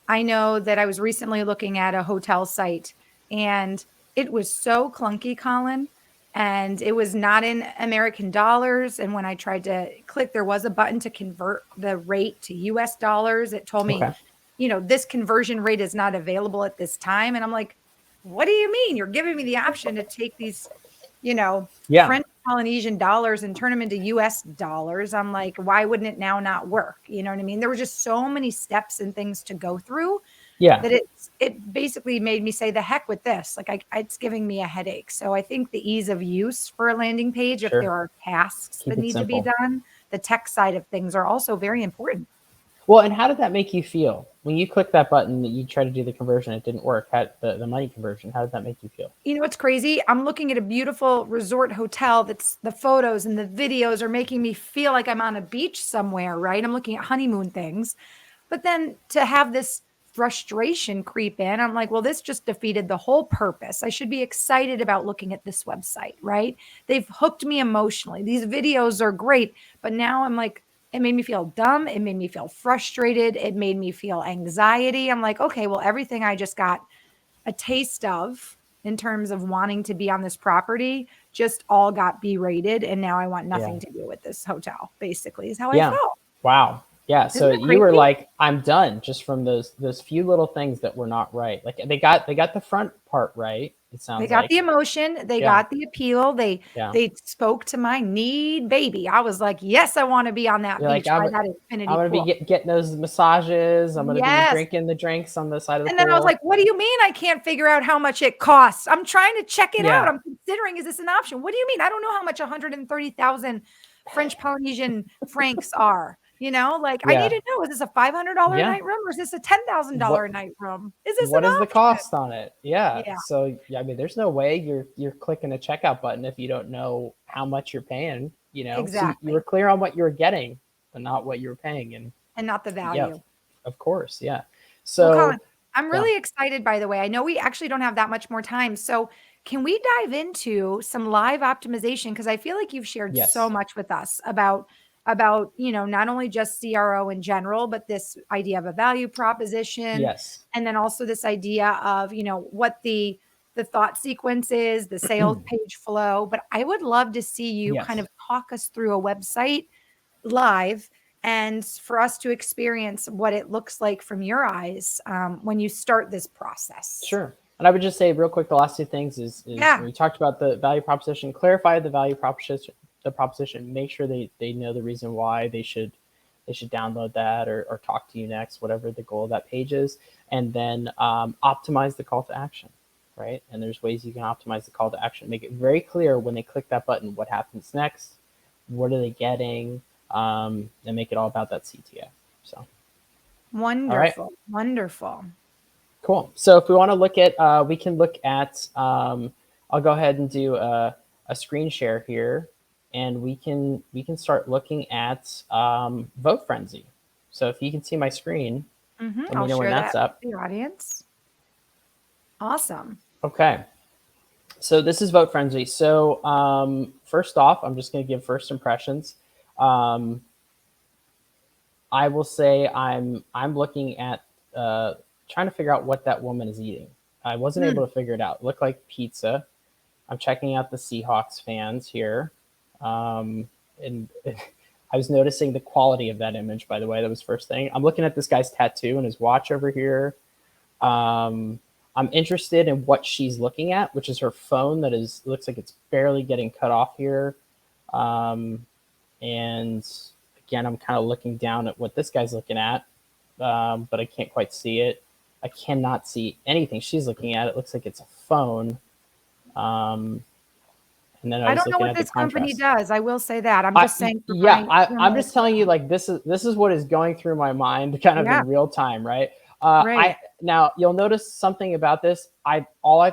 A: I know that I was recently looking at a hotel site and it was so clunky, Colin, and it was not in American dollars. And when I tried to click, there was a button to convert the rate to US dollars. It told me,
B: Okay.
A: this conversion rate is not available at this time. And I'm like, what do you mean? You're giving me the option to take these,
B: Yeah.
A: French Polynesian dollars and turn them into US dollars. I'm like, why wouldn't it now not work? You know what I mean? There were just so many steps and things to go through
B: Yeah.
A: that it basically made me say the heck with this. Like it's giving me a headache. So I think the ease of use for a landing page, if
B: Sure.
A: there are tasks
B: Keep
A: that
B: it
A: need to be
B: simple.
A: done, the tech side of things are also very important.
B: Well, and how did that make you feel when you clicked that button that you tried to do the conversion? It didn't work. The money conversion? How did that make you feel?
A: You know what's crazy? I'm looking at a beautiful resort hotel that's the photos and the videos are making me feel like I'm on a beach somewhere, right? I'm looking at honeymoon things. But then to have this frustration creep in, I'm like, well, this just defeated the whole purpose. I should be excited about looking at this website, right? They've hooked me emotionally. These videos are great, but now I'm like, it made me feel dumb. It made me feel frustrated. It made me feel anxiety. I'm like, okay, well, everything I just got a taste of in terms of wanting to be on this property just all got berated. And now I want
B: Yeah.
A: nothing to do with this hotel, basically, is how I
B: Yeah.
A: felt.
B: Wow. Yeah. So
A: Isn't that
B: you were
A: crazy?
B: like, I'm done just from those few little things that were not right. Like they got the front part right, it
A: They
B: sounds
A: got
B: like.
A: the emotion, they
B: Yeah.
A: got the appeal, they
B: Yeah.
A: they spoke to my need, baby. I was like, "Yes, I wanna be on that
B: You're like,
A: beach by
B: I'm
A: that
B: I'm
A: infinity
B: gonna be
A: pool."
B: getting those massages. I'm gonna be
A: Yes,
B: drinking the drinks on the side of the
A: and then I was
B: pool.
A: like, "What do you mean I can't figure out how much it costs? I'm trying to check it out.
B: Yeah.
A: I'm considering, is this an option? What do you mean? I don't know how much 130,000 French Polynesian francs are." Like, I need
B: Yeah.
A: to know, is this a $500 a
B: Yeah.
A: night room or is this a $10,000
B: What
A: a night room? Is this an
B: what is the
A: option?
B: cost on it? Yeah.
A: Yeah,
B: So yeah, I mean, there's no way you're clicking a checkout button if you don't know how much you're paying. So you were
A: exactly,
B: clear on what you were getting, but not what you were paying. And
A: and not the
B: yeah,
A: value.
B: of course, yeah.
A: Well, Colin,
B: So
A: I'm
B: yeah,
A: really excited, by the way. I know we actually don't have that much more time. So, can we dive into some live optimization? Because I feel like you've shared so
B: yes,
A: much with us about not only just CRO in general, but this idea of a value proposition,
B: yes,
A: and then also this idea of what the thought sequence is, the sales page flow. But I would love to see you kind
B: yes,
A: of talk us through a website live and for us to experience what it looks like from your eyes when you start this process.
B: sure. And I would just say real quick, the last two things is
A: Yeah,
B: we talked about the value proposition, clarify the value proposition, make sure they know the reason why they should download that or talk to you next, whatever the goal of that page is, and then optimize the call to action, right? And there's ways you can optimize the call to action, make it very clear when they click that button, what happens next, what are they getting, and make it all about that CTA. So, all right.
A: wonderful. Wonderful.
B: Cool. So if we want to look at, we can look at, I'll go ahead and do a screen share here, and we can start looking at Vote Frenzy. So if you can see my screen, let me
A: I'll
B: know when
A: share
B: that's
A: that
B: up.
A: with the audience. Awesome.
B: Okay. So this is Vote Frenzy. So first off, I'm just going to give first impressions. I will say I'm looking at trying to figure out what that woman is eating. I wasn't
A: Mm,
B: able to figure it out. It looked like pizza. I'm checking out the Seahawks fans here, and I was noticing the quality of that image. By the way, that was first thing. I'm looking at this guy's tattoo and his watch over here. I'm interested in what she's looking at, which is her phone that looks like it's barely getting cut off here. And again, I'm kind of looking down at what this guy's looking at, but I can't quite see it. I cannot see anything she's looking at. It looks like it's a phone. Um, and then I
A: I
B: was
A: don't know
B: looking
A: what
B: at the
A: this company
B: contrast.
A: does. I will say that. I'm just saying for
B: Yeah, I'm
A: my
B: just telling you, like, this is what is going through my mind kind of
A: yeah,
B: in real time, right?
A: right,
B: I Now you'll notice something about this. I've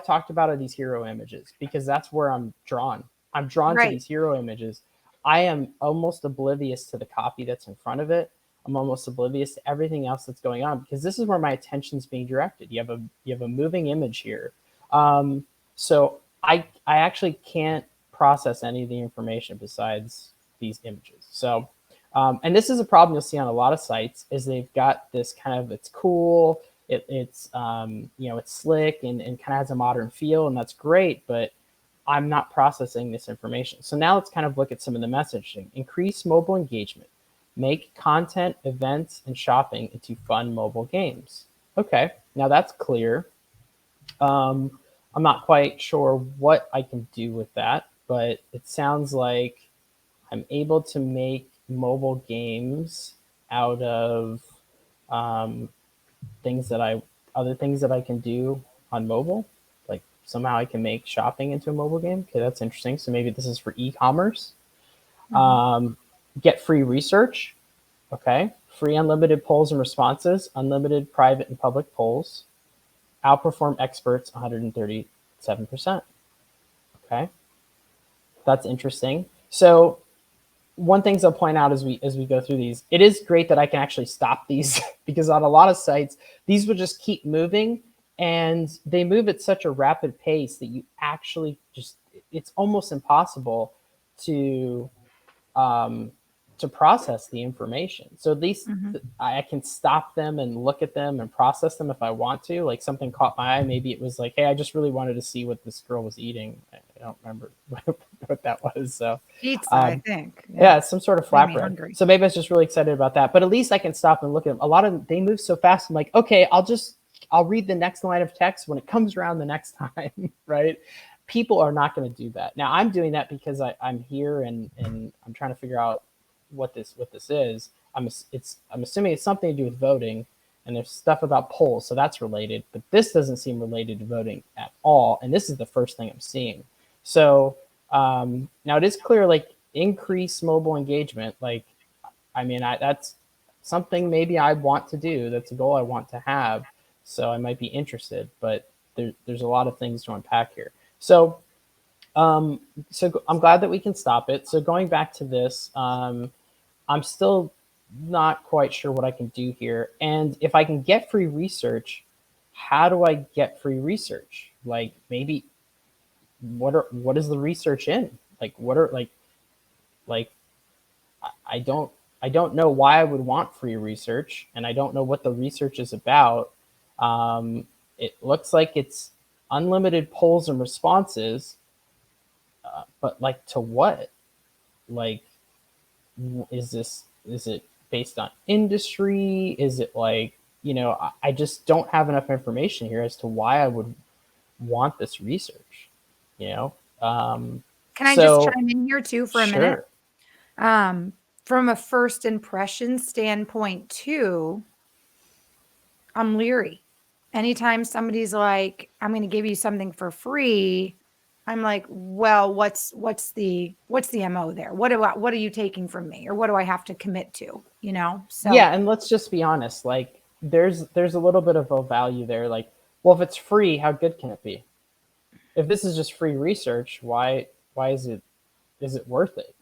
B: talked about are these hero images because that's where I'm drawn. I'm drawn to
A: right.
B: these hero images. I am almost oblivious to the copy that's in front of it. I'm almost oblivious to everything else that's going on because this is where my attention's being directed. You have a moving image here. So I actually can't process any of the information besides these images. So, and this is a problem you'll see on a lot of sites is they've got this kind of, it's cool, it's slick and kind of has a modern feel, and that's great, but I'm not processing this information. So now let's kind of look at some of the messaging. Increase mobile engagement. Make content, events, and shopping into fun mobile games. Okay, now that's clear. I'm not quite sure what I can do with that, but it sounds like I'm able to make mobile games out of um, things that other things that I can do on mobile. Like somehow I can make shopping into a mobile game. Okay, that's interesting. So maybe this is for e-commerce.
A: Mhm.
B: Um, Get free research. Okay. Free unlimited polls and responses, unlimited private and public polls, outperform experts 137%. Okay. That's interesting. So one things I'll point out as we go through these, it is great that I can actually stop these because on a lot of sites, these would just keep moving and they move at such a rapid pace that you actually just, it's almost impossible to um, to process the information. So at least I can stop them and look at them and process them if I want to. Like something caught my eye. Maybe it was like, hey, I just really wanted to see what this girl was eating. I don't remember what that was. So
A: Pizza, I think.
B: yeah, some sort of
A: Made me
B: flatbread.
A: hungry.
B: So maybe I was just really excited about that. But at least I can stop and look at them. A lot of they move so fast. I'm like, okay, I'll read the next line of text when it comes around the next time, right? People are not going to do that. Now I'm doing that because I'm here and I'm trying to figure out what this is. I'm assuming it's something to do with voting, and there's stuff about polls, so that's related. But this doesn't seem related to voting at all, and this is the first thing I'm seeing. So now it is clear, like increase mobile engagement. Like, I mean, that's something maybe I want to do. That's a goal I want to have. So I might be interested, but there's a lot of things to unpack here. So so I'm glad that we can stop it. So going back to this, I'm still not quite sure what I can do here. And if I can get free research, how do I get free research? Like maybe what is the research in? Like what are like I don't know why I would want free research, and I don't know what the research is about. It looks like it's unlimited polls and responses, but like to what? Like, is it based on industry? Is it like, I just don't have enough information here as to why I would want this research, you know?
A: Can I just chime in here too for a minute?
B: Sure.
A: From a first impression standpoint too, I'm leery. Anytime somebody's like, I'm going to give you something for free, I'm like, well, what's the MO there? What are you taking from me, or what do I have to commit to, So
B: Yeah, and let's just be honest, like there's a little bit of a value there. Like, well, if it's free, how good can it be? If this is just free research, why is it worth it,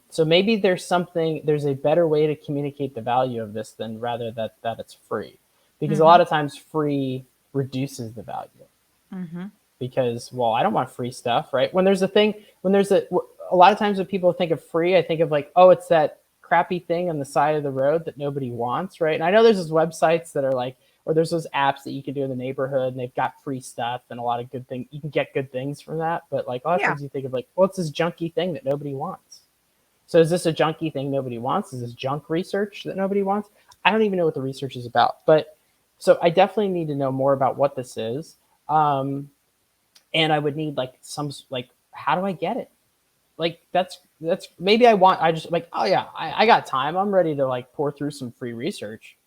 B: So maybe there's a better way to communicate the value of this than rather that it's free, because a lot of times free reduces the value. Because, well, I don't want free stuff, right? When there's a lot of times when people think of free, I think of like, oh, it's that crappy thing on the side of the road that nobody wants, right? And I know there's those websites that are like, or there's those apps that you can do in the neighborhood and they've got free stuff and a lot of good things. You can get good things from that. But like a lot of times you think of like, well, it's this junky thing that nobody wants. So is this a junky thing nobody wants? Is this junk research that nobody wants? I don't even know what the research is about. But so I definitely need to know more about what this is. And I would need how do I get it? Like that's maybe I just like, oh yeah, I got time. I'm ready to like pour through some free research.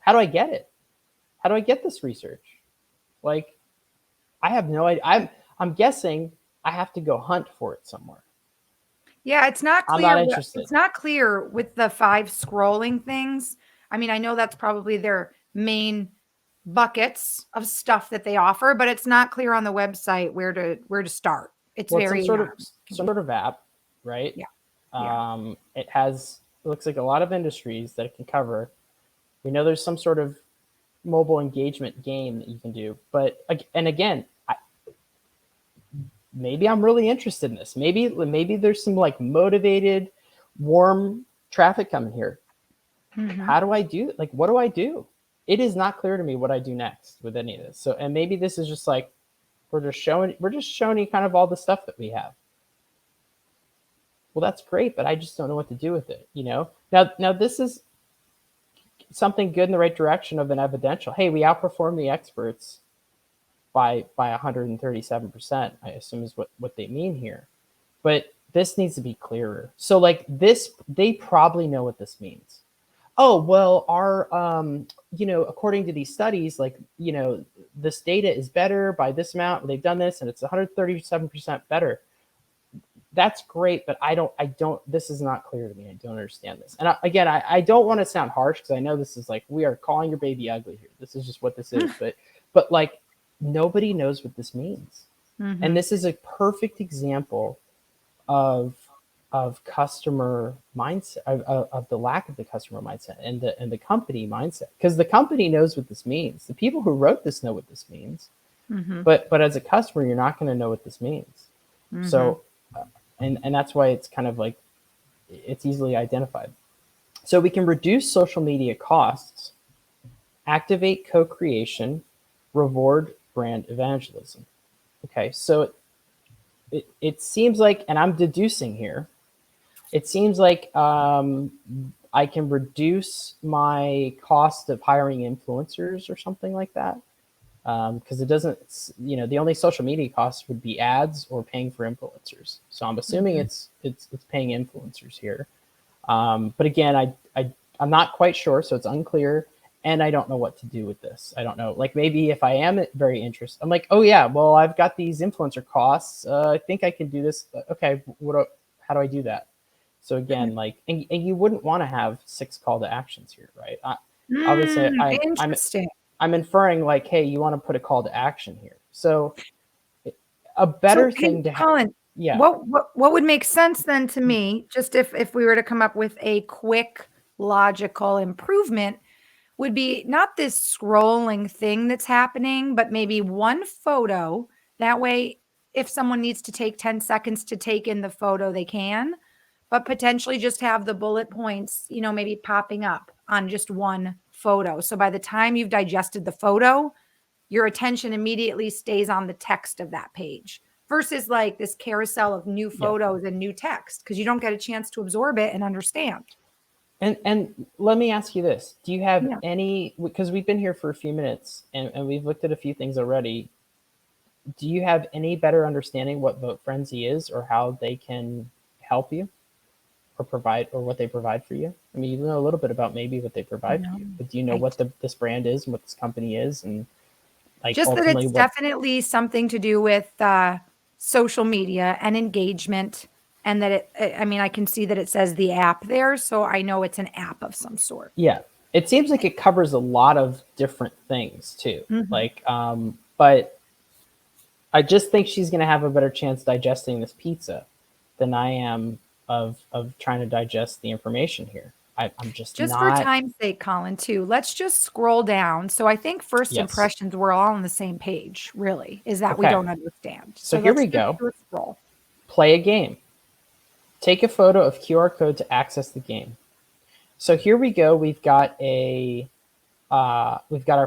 B: How do I get it? How do I get this research? Like, I have no idea. I'm guessing I have to go hunt for it somewhere.
A: Yeah, it's not clear.
B: I'm not interested.
A: It's not clear with the 5 scrolling things. I mean, I know that's probably their main buckets of stuff that they offer, but it's not clear on the website where to start. It's very
B: some sort of app, right?
A: Yeah.
B: It looks like a lot of industries that it can cover. We know there's some sort of mobile engagement game that you can do, but again, maybe I'm really interested in this. Maybe there's some like motivated, warm traffic coming here. How do I do? Like, what do I do? It is not clear to me what I do next with any of this. So, and maybe this is just like we're just showing you kind of all the stuff that we have. Well, that's great, but I just don't know what to do with it. Now this is something good in the right direction of an evidential. Hey, we outperform the experts by 137%, I assume is what they mean here. But this needs to be clearer. So like this, they probably know what this means. Oh, well, our, according to these studies, like, this data is better by this amount. They've done this and it's 137% better. that's great, but I don't, this is not clear to me. I don't understand this. And again, I don't want to sound harsh, because I know this is like, we are calling your baby ugly here. This is just what this is. But like, nobody knows what this means.
A: Mm-hmm.
B: And this is a perfect example of customer mindset, of the lack of the customer mindset and the company mindset, because the company knows what this means. The people who wrote this know what this means.
A: Mm-hmm.
B: But as a customer, you're not going to know what this means.
A: Mm-hmm.
B: So, and that's why it's kind of like, it's easily identified. So we can reduce social media costs, activate co-creation, reward brand evangelism. Okay, so it seems like, and I'm deducing here, it seems like I can reduce my cost of hiring influencers or something like that. Because it doesn't, the only social media costs would be ads or paying for influencers. So I'm assuming it's paying influencers here. But again, I'm not quite sure, so it's unclear, and I don't know what to do with this. I don't know. Like, maybe if I am very interested, I'm like, oh yeah, well, I've got these influencer costs. I think I can do this. Okay, how do I do that? So again, like, and you wouldn't want to have 6 call to actions here, right? Obviously,
A: Interesting.
B: I'm inferring like, hey, you want to put a call to action here. So a better thing to have.
A: Colin,
B: Yeah.
A: what would make sense then to me, just if we were to come up with a quick logical improvement, would be not this scrolling thing that's happening, but maybe one photo. That way, if someone needs to take 10 seconds to take in the photo, they can, but potentially just have the bullet points, maybe popping up on just one photo. So by the time you've digested the photo, your attention immediately stays on the text of that page versus like this carousel of new photos and new text, because you don't get a chance to absorb it and understand.
B: And let me ask you this. Do you have any, because we've been here for a few minutes and we've looked at a few things already. Do you have any better understanding what Vote Frenzy is, or how they can help you or provide, or what they provide for you? I mean, you know a little bit about maybe what they provide for you, but do you know what this brand is and what this company is? And like,
A: just that it's definitely something to do with social media and engagement. And that I can see that it says the app there. So I know it's an app of some sort.
B: Yeah. It seems like it covers a lot of different things too.
A: Mm-hmm.
B: Like, but I just think she's going to have a better chance digesting this pizza than I am of trying to digest the information here. I'm just not...
A: for time's sake, Colin, too, let's just scroll down. So I think first impressions, we're all on the same page, really, is that we don't understand.
B: So here we go.
A: Scroll.
B: Play a game. Take a photo of QR code to access the game. So here we go. We've got our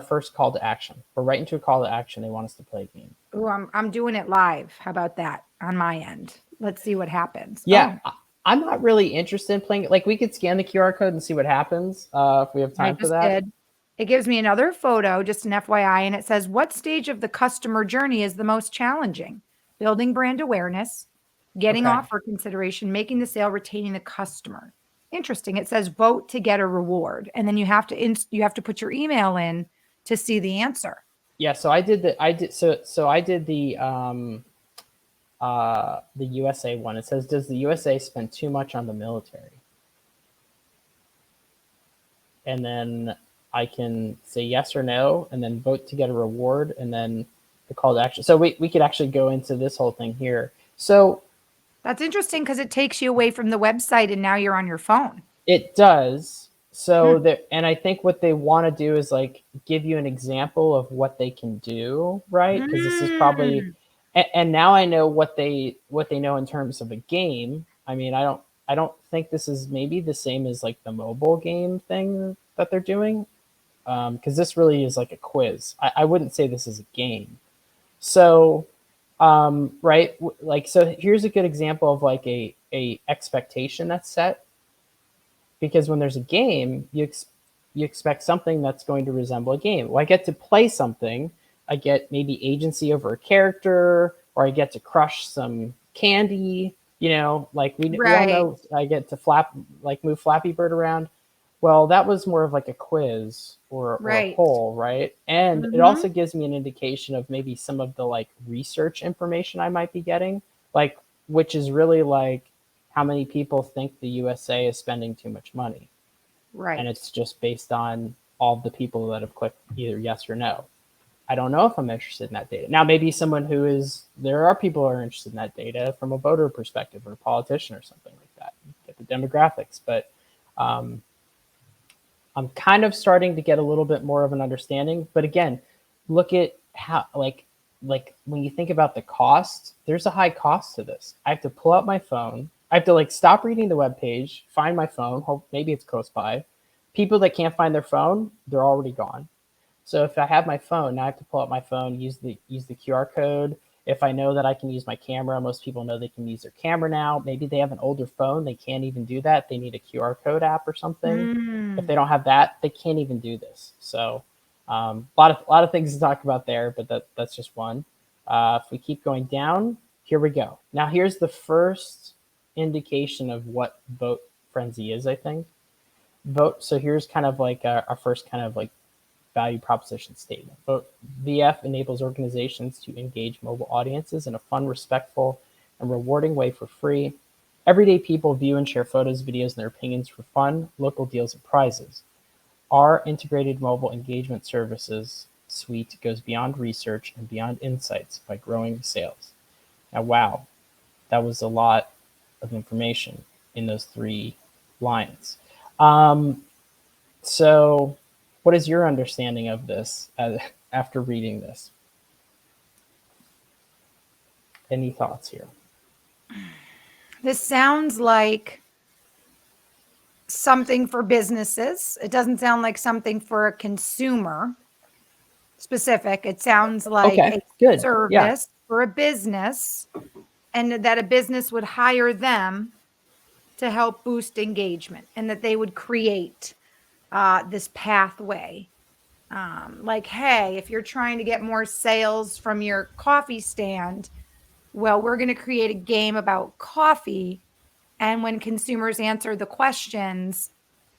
B: first call to action. We're right into a call to action. They want us to play a game.
A: Oh, I'm doing it live. How about that on my end? Let's see what happens.
B: Yeah. Oh. I'm not really interested in playing it. Like, we could scan the QR code and see what happens if we have time for that.
A: It gives me another photo, just an FYI, and it says, what stage of the customer journey is the most challenging? Building brand awareness, getting offer consideration, making the sale, retaining the customer. Interesting. It says vote to get a reward, and then you have to put your email in to see the answer.
B: Yeah. So I did the USA one. It says, does the USA spend too much on the military? And then I can say yes or no, and then vote to get a reward, and then the call to action. So we could actually go into this whole thing here. So
A: that's interesting, because it takes you away from the website and now you're on your phone.
B: It does. So and I think what they want to do is like give you an example of what they can do, right? Because this is probably, and now I know what they know in terms of a game. I mean, I don't think this is maybe the same as like the mobile game thing that they're doing, because this really is like a quiz. I wouldn't say this is a game. So, right, like, so here's a good example of like a expectation that's set. Because when there's a game, you expect something that's going to resemble a game. Well, I get to play something. I get maybe agency over a character, or I get to crush some candy. Like we all know I get to move Flappy Bird around. Well, that was more of like a quiz or a poll, right? And it also gives me an indication of maybe some of the like research information I might be getting. Like, which is really like how many people think the USA is spending too much money. And
A: Right.
B: it's just based on all the people that have clicked either yes or no. I don't know if I'm interested in that data. Now, maybe someone who is, there are people who are interested in that data from a voter perspective or a politician or something like that, get the demographics. But um, I'm kind of starting to get a little bit more of an understanding. But again, look at how, like when you think about the cost, there's a high cost to this. I have to pull out my phone. I have to like stop reading the web page, find my phone. Hope maybe it's close by. People that can't find their phone, they're already gone. So if I have my phone, now I have to pull out my phone, use the QR code. If I know that I can use my camera, most people know they can use their camera now. Maybe they have an older phone, they can't even do that. They need a QR code app or something. If
A: Mm.
B: they don't have that, they can't even do this. So a lot of things to talk about there, but that's just one. If we keep going down, here we go. Now here's the first indication of what vote frenzy is. I think vote. So here's kind of like our first kind of like value proposition statement. But VF enables organizations to engage mobile audiences in a fun, respectful, and rewarding way for free. Everyday people view and share photos, videos, and their opinions for fun, local deals, and prizes. Our integrated mobile engagement services suite goes beyond research and beyond insights by growing sales. Now, wow, that was a lot of information in those 3 lines. Um, so, what is your understanding of this after reading this? Any thoughts here?
A: This sounds like something for businesses. It doesn't sound like something for a consumer specific. It sounds like
B: Okay,
A: a
B: good. Yeah.
A: service for a business, and that a business would hire them to help boost engagement, and that they would create this pathway. Like, hey, if you're trying to get more sales from your coffee stand, well, we're going to create a game about coffee. And when consumers answer the questions,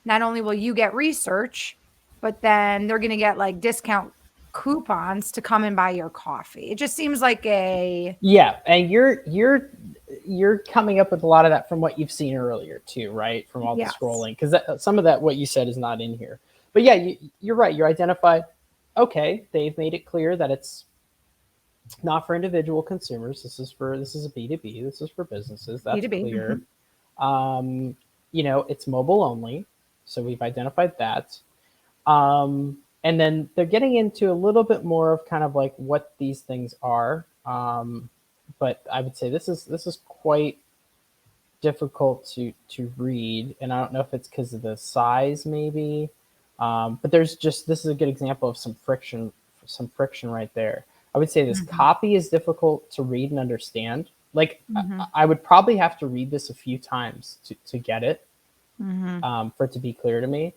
A: not only will you get research, but then they're going to get like discount coupons to come and buy your coffee. It just seems like a
B: Yeah, and you're coming up with a lot of that from what you've seen earlier too, right? From all the
A: yes.
B: scrolling, because some of that what you said is not in here. But yeah, you're right. You identified. Okay, they've made it clear that it's not for individual consumers. This is a B2B. This is for businesses. That's
A: B2B.
B: clear. Um, it's mobile only, so we've identified that. And then they're getting into a little bit more of kind of like what these things are. But I would say this is quite difficult to read, and I don't know if it's because of the size, maybe. But this is a good example of some friction right there. I would say this
A: Mhm.
B: copy is difficult to read and understand. Like
A: Mhm.
B: I would probably have to read this a few times to get it,
A: Mhm.
B: for it to be clear to me.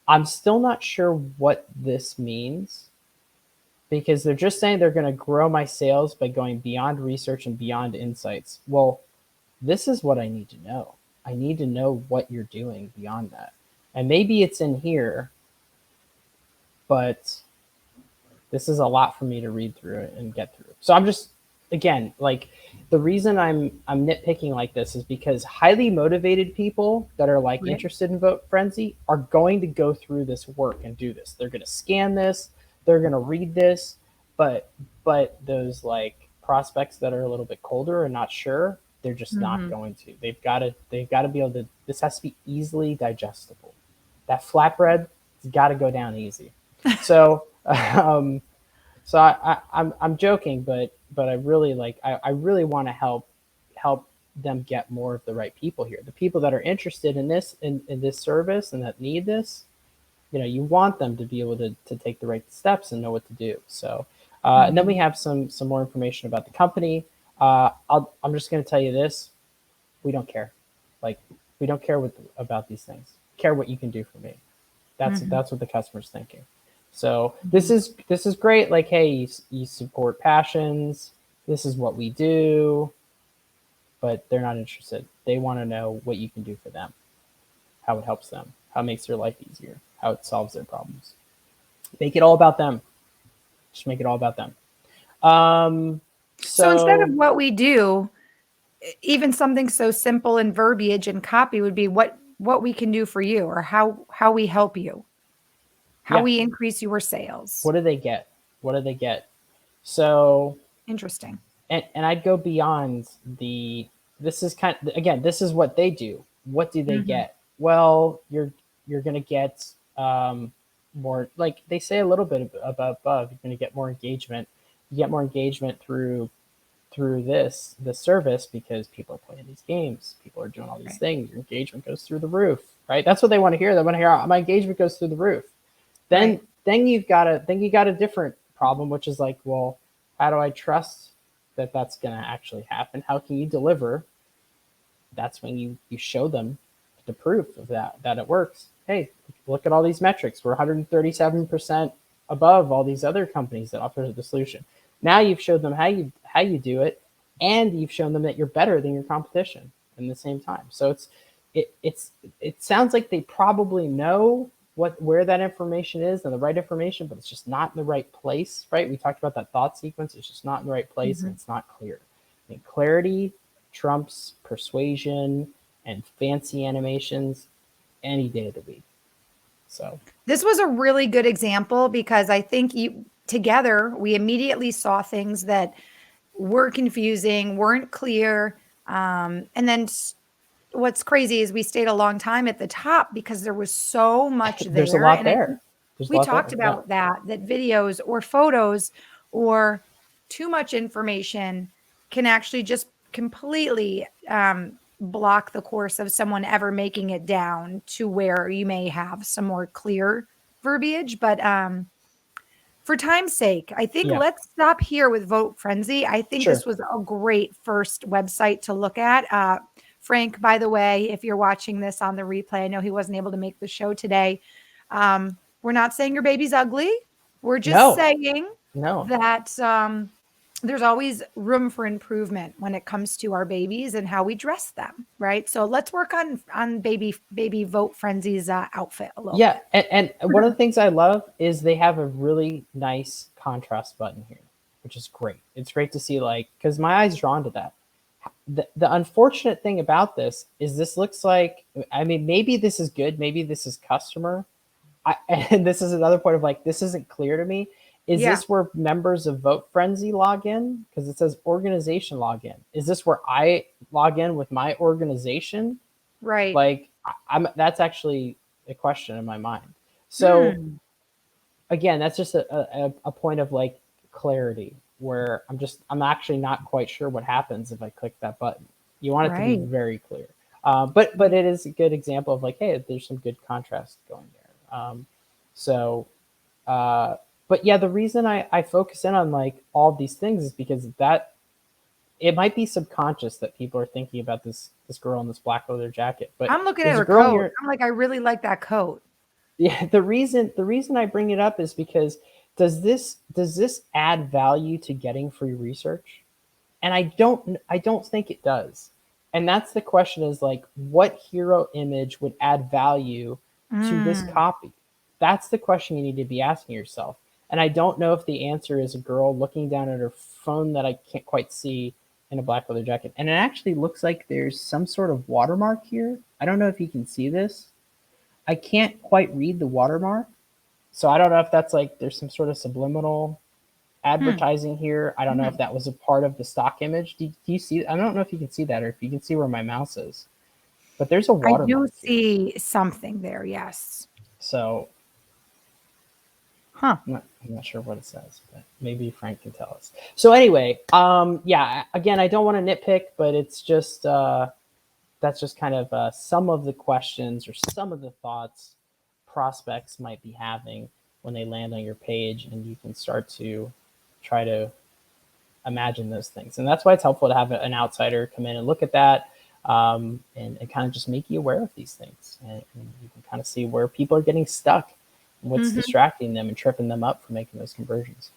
B: I'm still not sure what this means because they're just saying they're going to grow my sales by going beyond research and beyond insights. Well, this is what I need to know. I need to know what you're doing beyond that. And maybe it's in here, but this is a lot for me to read through it and get through. So I'm just, again, like the reason I'm nitpicking like this is because highly motivated people that are like
A: Right.
B: interested in vote frenzy are going to go through this work and do this. They're going to scan this, they're going to read this, but those like prospects that are a little bit colder and not sure, they're just not
A: Mhm.
B: going to. They've got to be able to. This has to be easily digestible. That flatbread has got to go down easy. So I'm joking, but I really I really want to help them get more of the right people here. The people that are interested in this service and that need this, you want them to be able to take the right steps and know what to do. So and then we
A: Mhm.
B: have some more information about the company. I'm just going to tell you this: we don't care. Like we don't care about these things. We care what you can do for me. That's
A: Mhm.
B: that's what the customer's thinking. So this
A: Mhm.
B: is this is great. Like, hey, you support passions. This is what we do, but they're not interested. They want to know what you can do for them, how it helps them, how it makes their life easier, how it solves their problems. Make it all about them. Just make it all about them.
A: So instead of
B: So
A: what we do, even something so simple in verbiage and copy would be what we can do for you, or how we help you, how
B: Yeah.
A: we increase your sales.
B: What do they get? What do they get? So,
A: Interesting.
B: and I'd go beyond the, this is kind of, again, this is what they do. What do they
A: Mhm.
B: get? Well, you're going to get more, like they say a little bit above, you're going to get more engagement. You get more engagement through this service because people are playing these games, people are doing all these
A: Right.
B: things, your engagement goes through the roof, right? That's what they want to hear. They want to hear, oh, my engagement goes through the roof. then
A: Right.
B: then you got a different problem, which is like, well, how do I trust that that's going to actually happen? How can you deliver? That's when you show them the proof of that it works. Hey, look at all these metrics. We're 137% above all these other companies that offer the solution. Now you've showed them how you do it, and you've shown them that you're better than your competition in the same time. So it sounds like they probably know where that information is and the right information, but it's just not in the right place, right? We talked about that thought sequence. It's just not in the right place, and
A: Mhm.
B: it's not clear. I mean, clarity trumps persuasion and fancy animations any day of the week. So
A: This was a really good example because I think you together we immediately saw things that were confusing, weren't clear. And then what's crazy is we stayed a long time at the top because there was so much
B: there's a
A: there.
B: lot
A: And I
B: there.
A: think
B: There's a
A: we
B: lot
A: talked
B: there. Yeah.
A: about that videos or photos or too much information can actually just completely block the course of someone ever making it down to where you may have some more clear verbiage. But for time's sake, I think
B: Yeah.
A: let's stop here with Vote Frenzy. I think
B: Sure.
A: this was a great first website to look at. Frank, by the way, if you're watching this on the replay, I know he wasn't able to make the show today. We're not saying your baby's ugly. We're just
B: No.
A: saying
B: No.
A: that there's always room for improvement when it comes to our babies and how we dress them, right? So let's work on baby Vote Frenzy's outfit a little
B: Yeah.
A: bit.
B: And one of the things I love is they have a really nice contrast button here, which is great. It's great to see, like, because my eye's drawn to that. The unfortunate thing about this looks like, I mean, maybe this is good, maybe this is customer. And this is another point of like, this isn't clear to me. Is
A: Yeah,
B: this where members of Vote Frenzy log in? Because it says organization login. Is this where I log in with my organization?
A: right.
B: Like, I'm that's actually a question in my mind. So
A: Hmm.
B: again, that's just a point of like clarity where I'm actually not quite sure what happens if I click that button. You want it to be
A: Right.
B: very clear. But it is a good example of like, hey, there's some good contrast going there. So uh, but yeah, the reason I focus in on like all these things is because that it might be subconscious that people are thinking about this girl in this black leather jacket, but
A: I'm looking at
B: there's a
A: her
B: girl
A: coat.
B: here.
A: I'm like, I really like that coat.
B: Yeah, the reason I bring it up is because does this add value to getting free research? And I don't think it does. And that's the question, is like, what hero image would add value to this
A: Mm,
B: copy? That's the question you need to be asking yourself. And I don't know if the answer is a girl looking down at her phone that I can't quite see in a black leather jacket. And it actually looks like there's some sort of watermark here. I don't know if you can see this. I can't quite read the watermark. So I don't know if that's like there's some sort of subliminal
A: hmm.
B: advertising here. I don't know if
A: Mhm.
B: that was a part of the stock image. Do you see? I don't know if you can see that or if you can see where my mouse is, but there's a
A: I do
B: watermark here.
A: see something there. Yes.
B: So
A: Huh.
B: I'm not sure what it says, but maybe Frank can tell us. So anyway, yeah, again, I don't want to nitpick, but it's just that's just kind of some of the questions or some of the thoughts prospects might be having when they land on your page, and you can start to try to imagine those things. And that's why it's helpful to have an outsider come in and look at that, and kind of just make you aware of these things. And you can kind of see where people are getting stuck and what's
A: Mhm.
B: distracting them and tripping them up from making those conversions.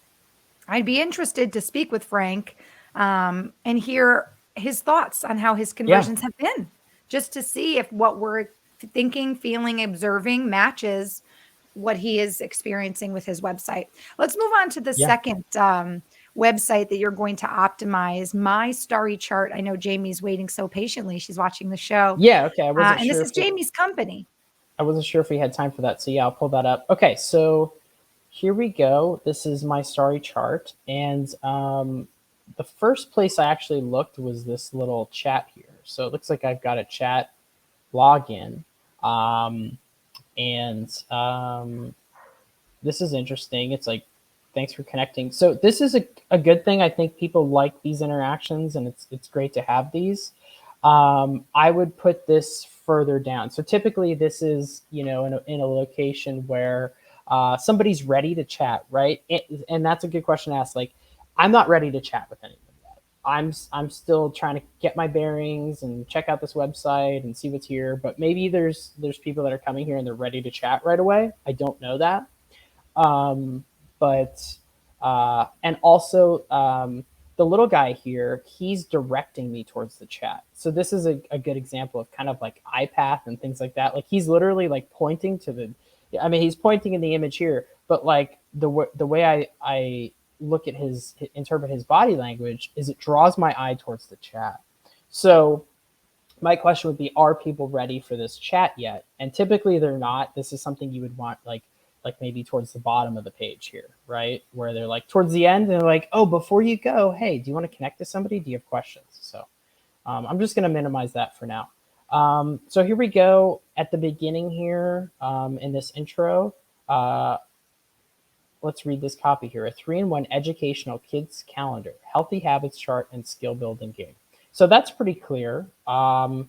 A: I'd be interested to speak with Frank and hear his thoughts on how his
B: Yeah.
A: conversions have been, just to see if what we're thinking, feeling, observing matches what he is experiencing with his website. Let's move on to the
B: Yeah.
A: second website that you're going to optimize. My starry chart. I know Jamie's waiting so patiently. She's watching the show.
B: Yeah, okay. I wasn't
A: And
B: sure
A: this
B: if
A: is Jamie's company.
B: I wasn't sure if we had time for that. So yeah, I'll pull that up. Okay, so here we go. This is my starry chart, and the first place I actually looked was this little chat here. So it looks like I've got a chat login, and this is interesting. It's like, thanks for connecting. So this is a good thing. I think people like these interactions, and it's great to have these. I would put this further down. So typically this is, in a location where somebody's ready to chat, right? And that's a good question to ask. Like, I'm not ready to chat with anyone yet. I'm still trying to get my bearings and check out this website and see what's here. But maybe there's people that are coming here and they're ready to chat right away. I don't know that. Um, but and also the little guy here, he's directing me towards the chat. So this is a good example of kind of like iPath and things like that. Like he's literally like pointing to the, I mean, he's pointing in the image here, but like the way I look at interpret his body language is it draws my eye towards the chat. So my question would be, are people ready for this chat yet? And typically they're not. This is something you would want like maybe towards the bottom of the page here, right? Where they're like towards the end and they're like, oh, before you go, hey, do you want to connect to somebody? Do you have questions? So I'm just going to minimize that for now. So here we go at the beginning here in this intro. Let's read this copy here. A 3-in-1 educational kids calendar, healthy habits chart, and skill building game. So that's pretty clear. I'm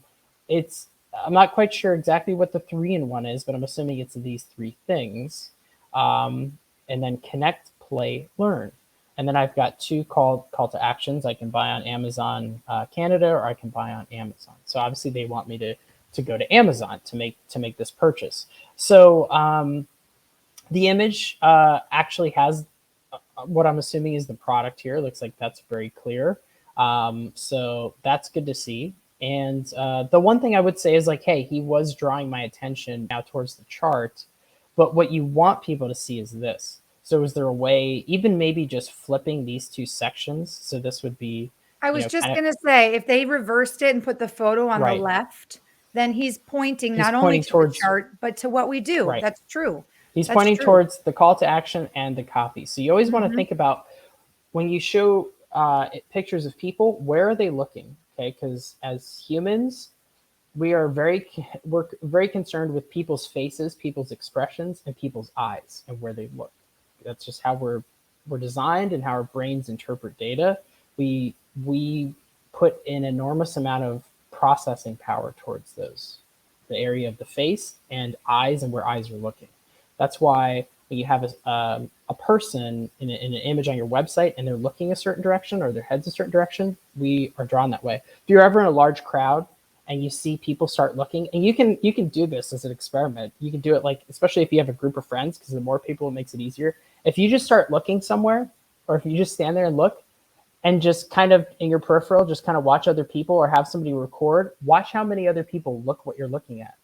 B: not quite sure exactly what the 3-in-1 is, but I'm assuming it's these three things. And then connect, play, learn. And then I've got two call to actions. I can buy on Amazon Canada, or I can buy on Amazon. So obviously they want me to go to Amazon to make this purchase. So the image actually has what I'm assuming is the product here. Looks like that's very clear. So that's good to see. And the one thing I would say is like, hey, he was drawing my attention now towards the chart, but what you want people to see is this. So is there a way, even maybe just flipping these two sections? So this would be,
A: I was just
B: kind of
A: going to say, if they reversed it and put the photo on the
B: right.
A: left, then he's pointing
B: He's
A: not only
B: pointing
A: to the
B: towards
A: chart, but to what we do.
B: right.
A: That's true.
B: He's
A: That's
B: pointing
A: true.
B: towards the call to action and the copy. So you always want to
A: Mhm.
B: think about when you show pictures of people, where are they looking? Okay, because as humans, we're very concerned with people's faces, people's expressions, and people's eyes and where they look. That's just how we're designed and how our brains interpret data. We put an enormous amount of processing power towards the area of the face and eyes and where eyes are looking. That's why when you have a person in an image on your website and they're looking a certain direction or their head's a certain direction, we are drawn that way. If you're ever in a large crowd and you see people start looking, and you can do this as an experiment. You can do it like, especially if you have a group of friends, because the more people, it makes it easier. If you just start looking somewhere, or if you just stand there and look, and just kind of in your peripheral, just kind of watch other people or have somebody record, watch how many other people look what you're looking at,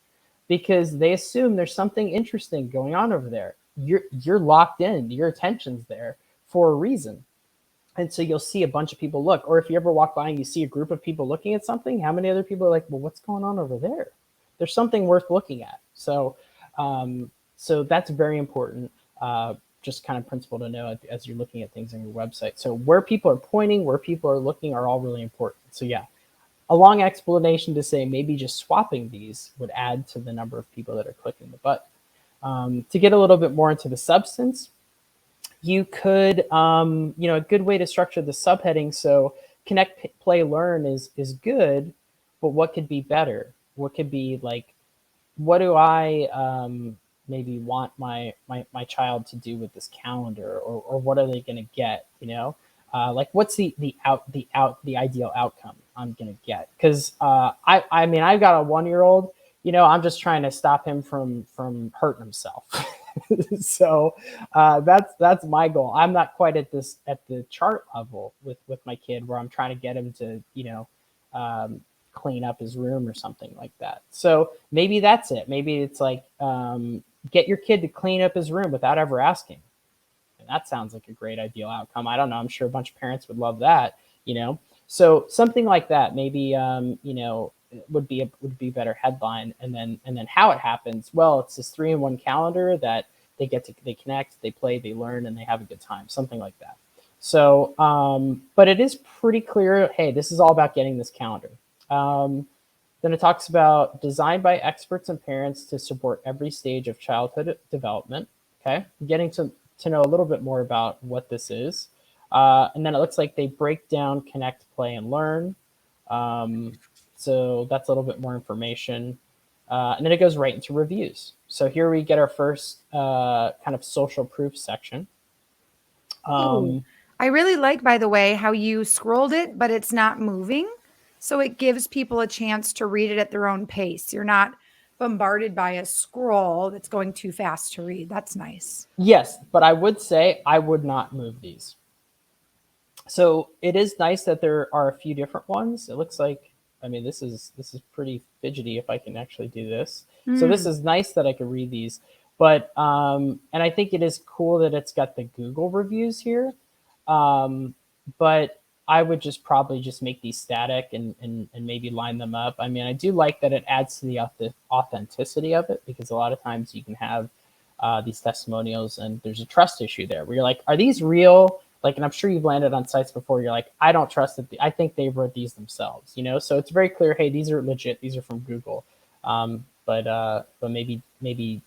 B: because they assume there's something interesting going on over there. You're locked in, your attention's there for a reason. And so you'll see a bunch of people look. Or if you ever walk by and you see a group of people looking at something, how many other people are like, well, what's going on over there? There's something worth looking at. So that's very important. Just kind of principle to know as you're looking at things on your website. So where people are pointing, where people are looking are all really important. So yeah, a long explanation to say maybe just swapping these would add to the number of people that are clicking the button. To get a little bit more into the substance, you could, a good way to structure the subheading. So connect, play, learn is good, but what could be better? What could be like, what do I maybe want my child to do with this calendar, or what are they going to get? Like what's the ideal outcome I'm going to get? Because I mean, I've got a 1-year-old. I'm just trying to stop him from hurting himself. So that's my goal. I'm not quite at the chart level with my kid where I'm trying to get him to clean up his room or something like that. So maybe that's it. Maybe it's like get your kid to clean up his room without ever asking. That sounds like a great ideal outcome. I don't know. I'm sure a bunch of parents would love that, you know? So something like that, maybe, you know, would be better headline. And then how it happens. Well, it's this 3-in-1 calendar that they connect, they play, they learn, and they have a good time, something like that. So, but it is pretty clear, hey, this is all about getting this calendar. Then it talks about designed by experts and parents to support every stage of childhood development. Okay, getting to know a little bit more about what this is. And then it looks like they break down, connect, play, and learn. So that's a little bit more information. And then it goes right into reviews. So here we get our first kind of social proof section.
A: Ooh, I really like, by the way, how you scrolled it, but it's not moving. So it gives people a chance to read it at their own pace. You're not bombarded by a scroll that's going too fast to read. That's nice.
B: Yes, but I would say I would not move these. So it is nice that there are a few different ones. It looks like, I mean, this is pretty fidgety if I can actually do this. So this is nice that I could read these. But and I think it is cool that it's got the Google reviews here. But I would just probably just make these static and maybe line them up. I mean, I do like that it adds to the authenticity of it, because a lot of times you can have these testimonials and there's a trust issue there where you're like, are these real? Like, and I'm sure you've landed on sites before. You're like, I don't trust it. I think they wrote these themselves, you know? So it's very clear, hey, these are legit. These are from Google. But maybe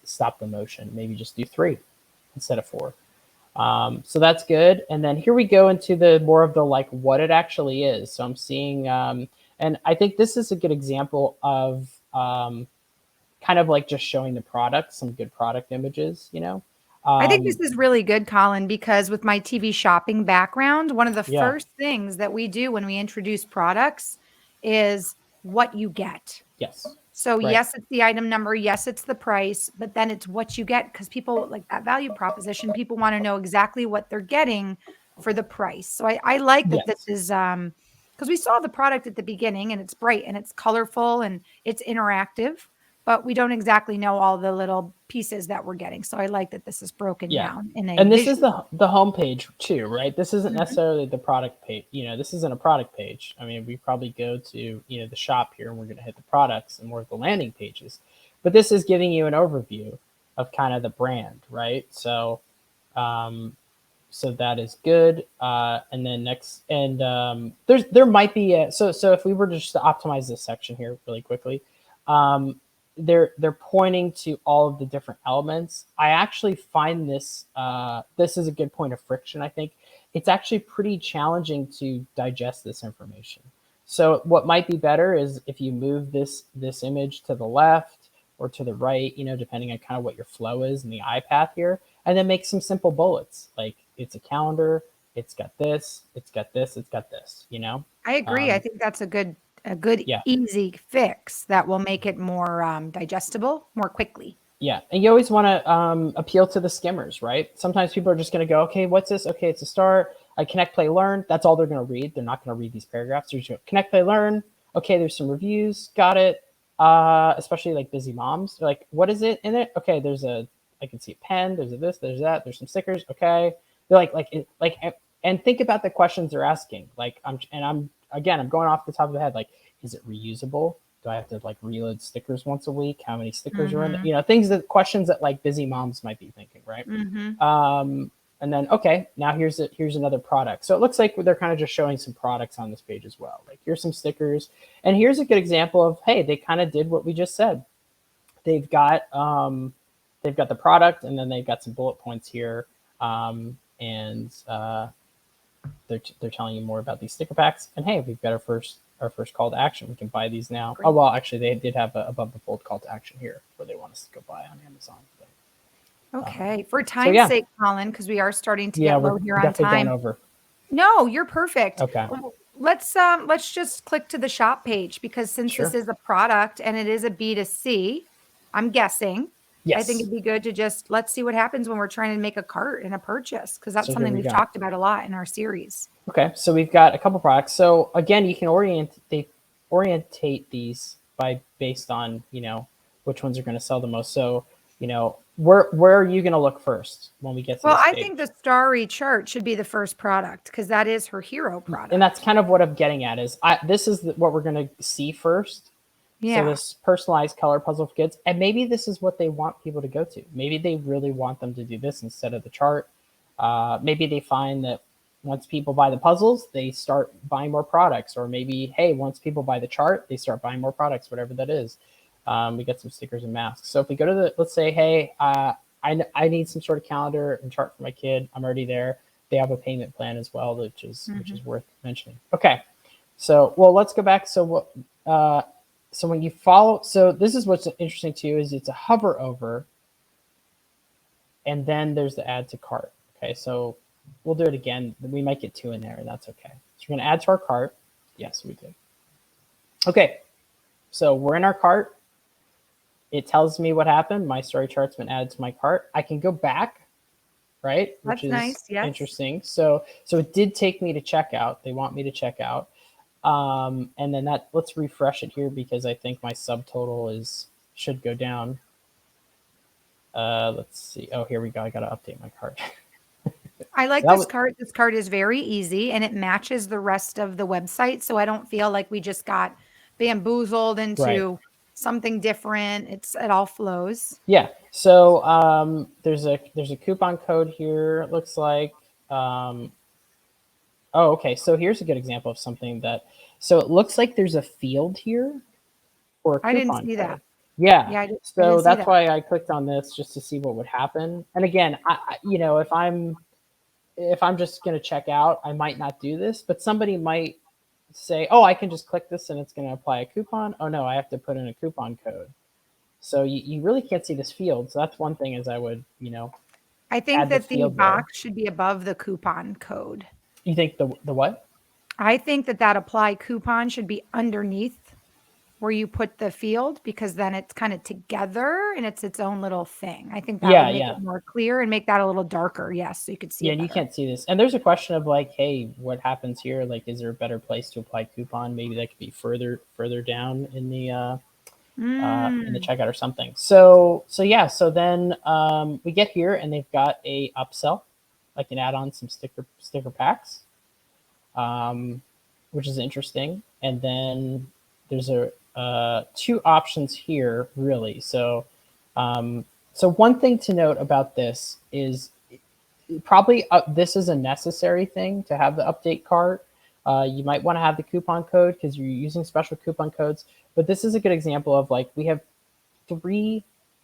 B: stop the motion. Maybe just do 3 instead of 4. So that's good. And then here we go into the more of the like what it actually is. So I'm seeing, and I think this is a good example of kind of like just showing the product, some good product images, you know.
A: I think this is really good, Colin, because with my TV shopping background, one of the
B: Yeah.
A: first things that we do when we introduce products is what you get.
B: Yes.
A: So
B: Right.
A: yes, it's the item number. Yes, it's the price, but then it's what you get, because people like that value proposition. People want to know exactly what they're getting for the price. So I like that this
B: Yes.
A: is because we saw the product at the beginning and it's bright and it's colorful and it's interactive, but we don't exactly know all the little pieces that we're getting. So I like that this is broken
B: Yeah.
A: down in a
B: And this is
A: visual.
B: the homepage too, right? This isn't
A: Mhm.
B: necessarily the product page. You know, this isn't a product page. I mean, we probably go to, you know, the shop here and we're going to hit the products and more of the landing pages. But this is giving you an overview of kind of the brand, right? So, so that is good. And then next, and there might be so if we were just to optimize this section here really quickly, they're pointing to all of the different elements. I actually find this this is a good point of friction. I think it's actually pretty challenging to digest this information. So what might be better is if you move this image to the left or to the right, you know, depending on kind of what your flow is in the eye path here, and then make some simple bullets like it's a calendar, it's got this, it's got this, it's got this, you know.
A: I agree. I
B: Um,
A: think that's a good
B: yeah.
A: easy fix that will make it more digestible more quickly.
B: Yeah, and you always want to appeal to the skimmers, right? Sometimes people are just going to go, okay, what's this? Okay, it's a start. I connect, play, learn. That's all they're going to read. They're not going to read these paragraphs. They're just going to connect, play, learn. Okay, there's some reviews. Got it. Especially like busy moms. They're like, what is it in it? Okay, I can see a pen. There's a this. There's that. There's some stickers. Okay, they're like, and think about the questions they're asking. Like, I'm going off the top of the head. Like, is it reusable? Do I have to like reload stickers once a week? How many stickers are in it?
A: Mhm.
B: You know, questions that like busy moms might be thinking, right?
A: Mhm.
B: And then, okay, now here's another product. So it looks like they're kind of just showing some products on this page as well. Like here's some stickers, and here's a good example of, hey, they kind of did what we just said. They've got the product, and then they've got some bullet points here, and they're telling you more about these sticker packs. And hey, we've got our first call to action. We can buy these now.
A: Great.
B: Oh well, actually, they did have a above the fold call to action here where they want us to go buy on Amazon. But,
A: Okay. For
B: so
A: time's
B: yeah,
A: sake, Colin, because we are starting to
B: yeah,
A: get
B: we're
A: low here on
B: definitely going
A: time.
B: over.
A: No, you're perfect.
B: Okay,
A: Let's just click to the shop page, because since this
B: sure.
A: is a product and it is a B2C, I'm guessing. I think
B: Yes.
A: it'd be good to just let's see what happens when we're trying to make a cart and a purchase, because that's
B: So here
A: something
B: we
A: we've
B: go.
A: talked about a lot in our series.
B: Okay, so we've got a couple products. So again, you can orientate these by based on, you know, which ones are going to sell the most. So where are you going to look first when we get to
A: Well,
B: this
A: I
B: page?
A: think the starry chart should be the first product because that is her hero
B: And that's
A: product.
B: kind of what I'm getting at is this is what we're going to see first. So
A: Yeah.
B: this personalized color puzzle for kids, and maybe this is what they want people to go to. Maybe they really want them to do this instead of the chart. Maybe they find that once people buy the puzzles, they start buying more products, or maybe, hey, once people buy the chart, they start buying more products, whatever that is. We get some stickers and masks. So if we go to let's say, hey, I need some sort of calendar and chart for my kid. I'm already there. They have a payment plan as well, which is worth mentioning. Okay, so let's go back. So so when you follow, so this is what's interesting too, is it's a hover over, and then there's the add to cart. Okay, so we'll do it again. We might get 2 in there, and that's okay. So we're gonna add to our cart. Yes, we did. Okay, so we're in our cart. It tells me what happened. My story chart's been added to my cart. I can go back, right? Which
A: That's
B: is
A: nice. Yes.
B: interesting. So it did take me to checkout. They want me to check out. And then let's refresh it here because I think my subtotal should go down. Let's see. Oh, here we go. I got to update my cart.
A: I like this cart. This cart is very easy and it matches the rest of the website. So I don't feel like we just got bamboozled
B: Right.
A: into something different. It all flows.
B: Yeah. So there's a coupon code here. It looks like. Oh, okay. So here's a good example of something that. So it looks like there's a field here for a
A: I didn't
B: coupon
A: see
B: code.
A: that.
B: Yeah.
A: Yeah, I
B: So
A: didn't see
B: that's
A: that.
B: why I clicked on this just to see what would happen. And again, if I'm just going to check out, I might not do this, but somebody might say, oh, I can just click this and it's going to apply a coupon. Oh no, I have to put in a coupon code. So you really can't see this field. So that's one thing is I would,
A: I think
B: add the
A: that the
B: field there.
A: box should be above the coupon code.
B: You think the what?
A: I think that apply coupon should be underneath where you put the field because then it's kind of together and it's its own little thing. I think that would
B: Yeah,
A: make
B: yeah.
A: it more clear and make that a little darker. Yes, so you could see
B: Yeah,
A: it
B: and you
A: better.
B: can't see this. And there's a question of like, hey, what happens here? Like, is there a better place to apply coupon? Maybe that could be further down in the
A: Mm.
B: checkout or something. So yeah. So then we get here and they've got a upsell. I can add on some sticker packs, which is interesting. And then there's two options here really. So one thing to note about this is probably this is a necessary thing to have the update cart. You might want to have the coupon code because you're using special coupon codes. But this is a good example of like we have 3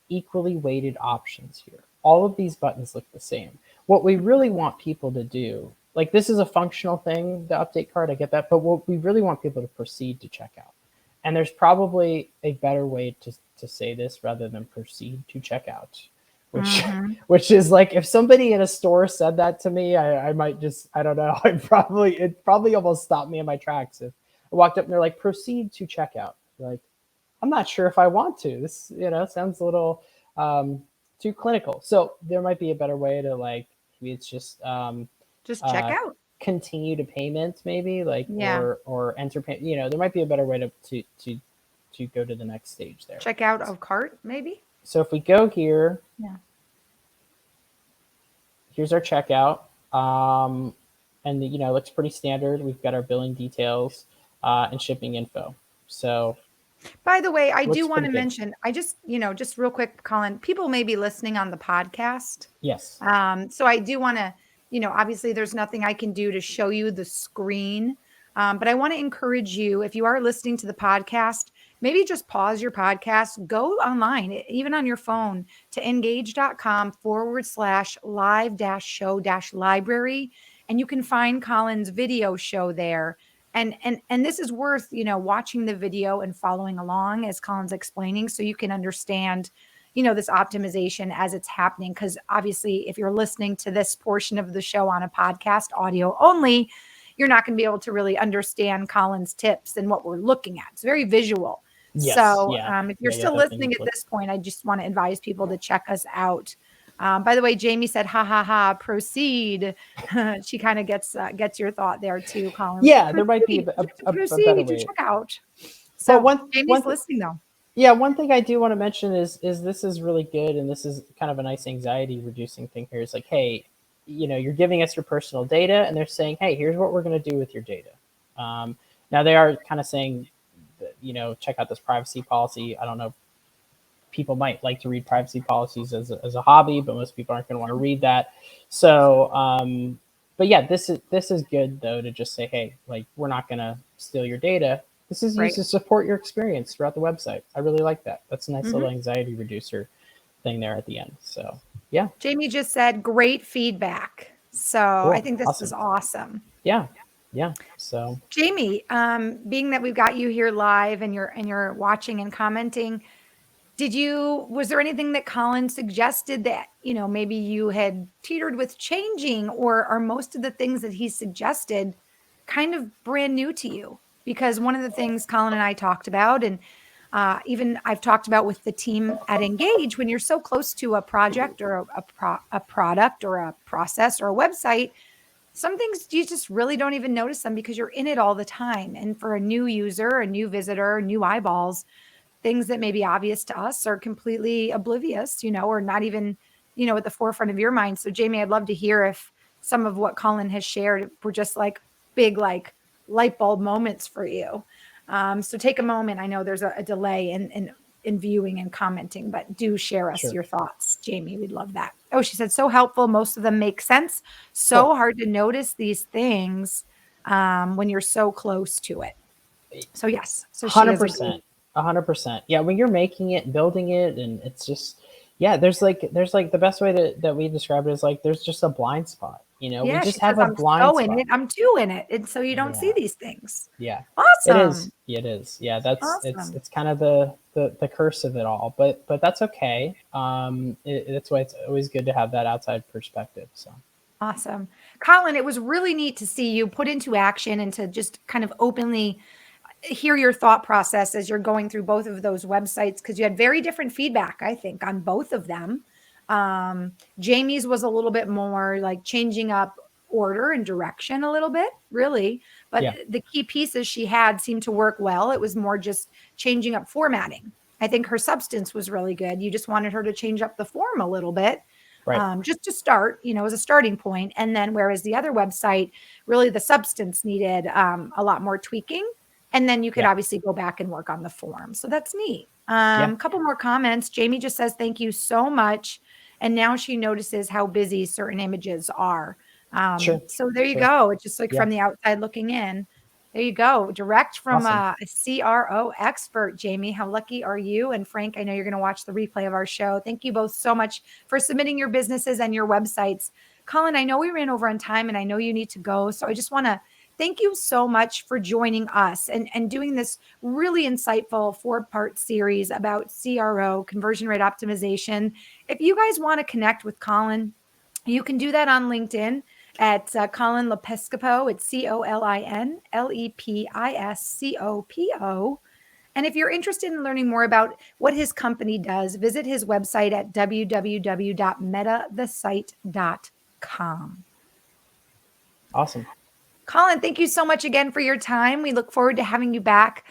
B: equally weighted options here. All of these buttons look the same. What we really want people to do, like this is a functional thing, the update card, I get that, but what we really want people to proceed to checkout. And there's probably a better way to say this rather than proceed to checkout, which
A: Mhm.
B: which is like if somebody in a store said that to me, I might just, I don't know, it probably almost stopped me in my tracks if I walked up and they're like, proceed to checkout. Like, I'm not sure if I want to. This, sounds a little too clinical. So there might be a better way to like, maybe it's just
A: Just check
B: uh,
A: out.
B: continue to payment, maybe like,
A: Yeah.
B: or enter pay. There might be a better way to go to the next stage there.
A: Check out of cart, maybe.
B: So if we go here,
A: Yeah.
B: here's our checkout. And it looks pretty standard. We've got our billing details and shipping info. So
A: By the way, I do
B: looks
A: want
B: pretty
A: to
B: good.
A: mention, just real quick, Colin, people may be listening on the podcast.
B: Yes.
A: So I do want to, obviously there's nothing I can do to show you the screen. But I want to encourage you, if you are listening to the podcast, maybe just pause your podcast, go online, even on your phone, to engage.com/live-show-library. And you can find Colin's video show there. And this is worth, watching the video and following along as Colin's explaining so you can understand this optimization as it's happening. Because obviously, if you're listening to this portion of the show on a podcast, audio only, you're not going to be able to really understand Colin's tips and what we're looking at. It's very visual.
B: Yes.
A: So
B: Yeah.
A: if you're still
B: Definitely
A: listening at this point, I just want to advise people to check us out. By the way, Jamie said, "Ha ha ha, proceed." She kind of gets your thought there too, Colin.
B: Yeah, there might be a better
A: Proceed to
B: way.
A: check out.
B: But
A: So Jamie's listening though.
B: Yeah, one thing I do want to mention is this is really good, and this is kind of a nice anxiety reducing thing here. Is like, hey, you're giving us your personal data, and they're saying, hey, here's what we're going to do with your data. Um, Now they are kind of saying, that, check out this privacy policy. I don't know, people might like to read privacy policies as a hobby, but most people aren't going to want to read that. So, but yeah, this is good though, to just say, hey, like, we're not going to steal your data. This is used
A: Right.
B: to support your experience throughout the website. I really like that. That's a nice little
A: Mhm.
B: anxiety reducer thing there at the end. So yeah,
A: Jamie just said great feedback. So I
B: cool,
A: think this is
B: awesome.
A: awesome.
B: Yeah, yeah. So
A: Jamie, being that we've got you here live and you're watching and commenting, was there anything that Colin suggested that, maybe you had teetered with changing, or are most of the things that he suggested kind of brand new to you? Because one of the things Colin and I talked about, and even I've talked about with the team at Engage, when you're so close to a project or a product or a process or a website, some things you just really don't even notice them because you're in it all the time. And for a new user, a new visitor, new eyeballs, things that may be obvious to us are completely oblivious, or not even, at the forefront of your mind. So, Jamie, I'd love to hear if some of what Colin has shared were just like big, like light bulb moments for you. So take a moment. I know there's a delay in viewing and commenting, but do share us
B: sure,
A: your thoughts, Jamie. We'd love that. Oh, she said, so helpful. Most of them make sense.
B: cool.
A: So hard to notice these things when you're so close to it. So yes, so she
B: Hundred
A: has agreed.
B: percent, 100%. Yeah, when you're making it, building it, and it's just, yeah. There's like the best way that we describe it is like there's just a blind spot. We
A: Yeah, she
B: just
A: says,
B: have a
A: "I'm
B: blind
A: so in
B: spot.
A: it, I'm too in it," and so you don't see
B: Yeah,
A: these things.
B: yeah. It is.
A: Awesome,
B: Yeah, it is. Yeah, that's it's
A: awesome,
B: it's kind of the curse of it all, but that's okay. That's why it's always good to have that outside perspective. So
A: awesome. Colin, it was really neat to see you put into action and to just kind of openly hear your thought process as you're going through both of those websites, because you had very different feedback, I think, on both of them. Jamie's was a little bit more like changing up order and direction a little bit, really. But
B: yeah,
A: the key pieces she had seemed to work well. It was more just changing up formatting. I think her substance was really good. You just wanted her to change up the form a little bit,
B: right.
A: just to start, as a starting point. And then, whereas the other website, really the substance needed a lot more tweaking, and then you could
B: Yeah,
A: obviously go back and work on the form. So that's neat.
B: yeah.
A: Couple more comments. Jamie just says, thank you so much. And now she notices how busy certain images are.
B: Sure,
A: So there you
B: sure.
A: go. It's just like
B: Yeah,
A: from the outside looking in. There you go. Direct from
B: awesome.
A: a CRO expert, Jamie. How lucky are you? And Frank, I know you're going to watch the replay of our show. Thank you both so much for submitting your businesses and your websites. Colin, I know we ran over on time and I know you need to go. So I just want to thank you so much for joining us and doing this really insightful 4-part series about CRO, conversion rate optimization. If you guys want to connect with Colin, you can do that on LinkedIn at Colin Lepiscopo. It's COLIN LEPISCOPO. And if you're interested in learning more about what his company does, visit his website at www.metathesite.com.
B: Awesome.
A: Colin, thank you so much again for your time. We look forward to having you back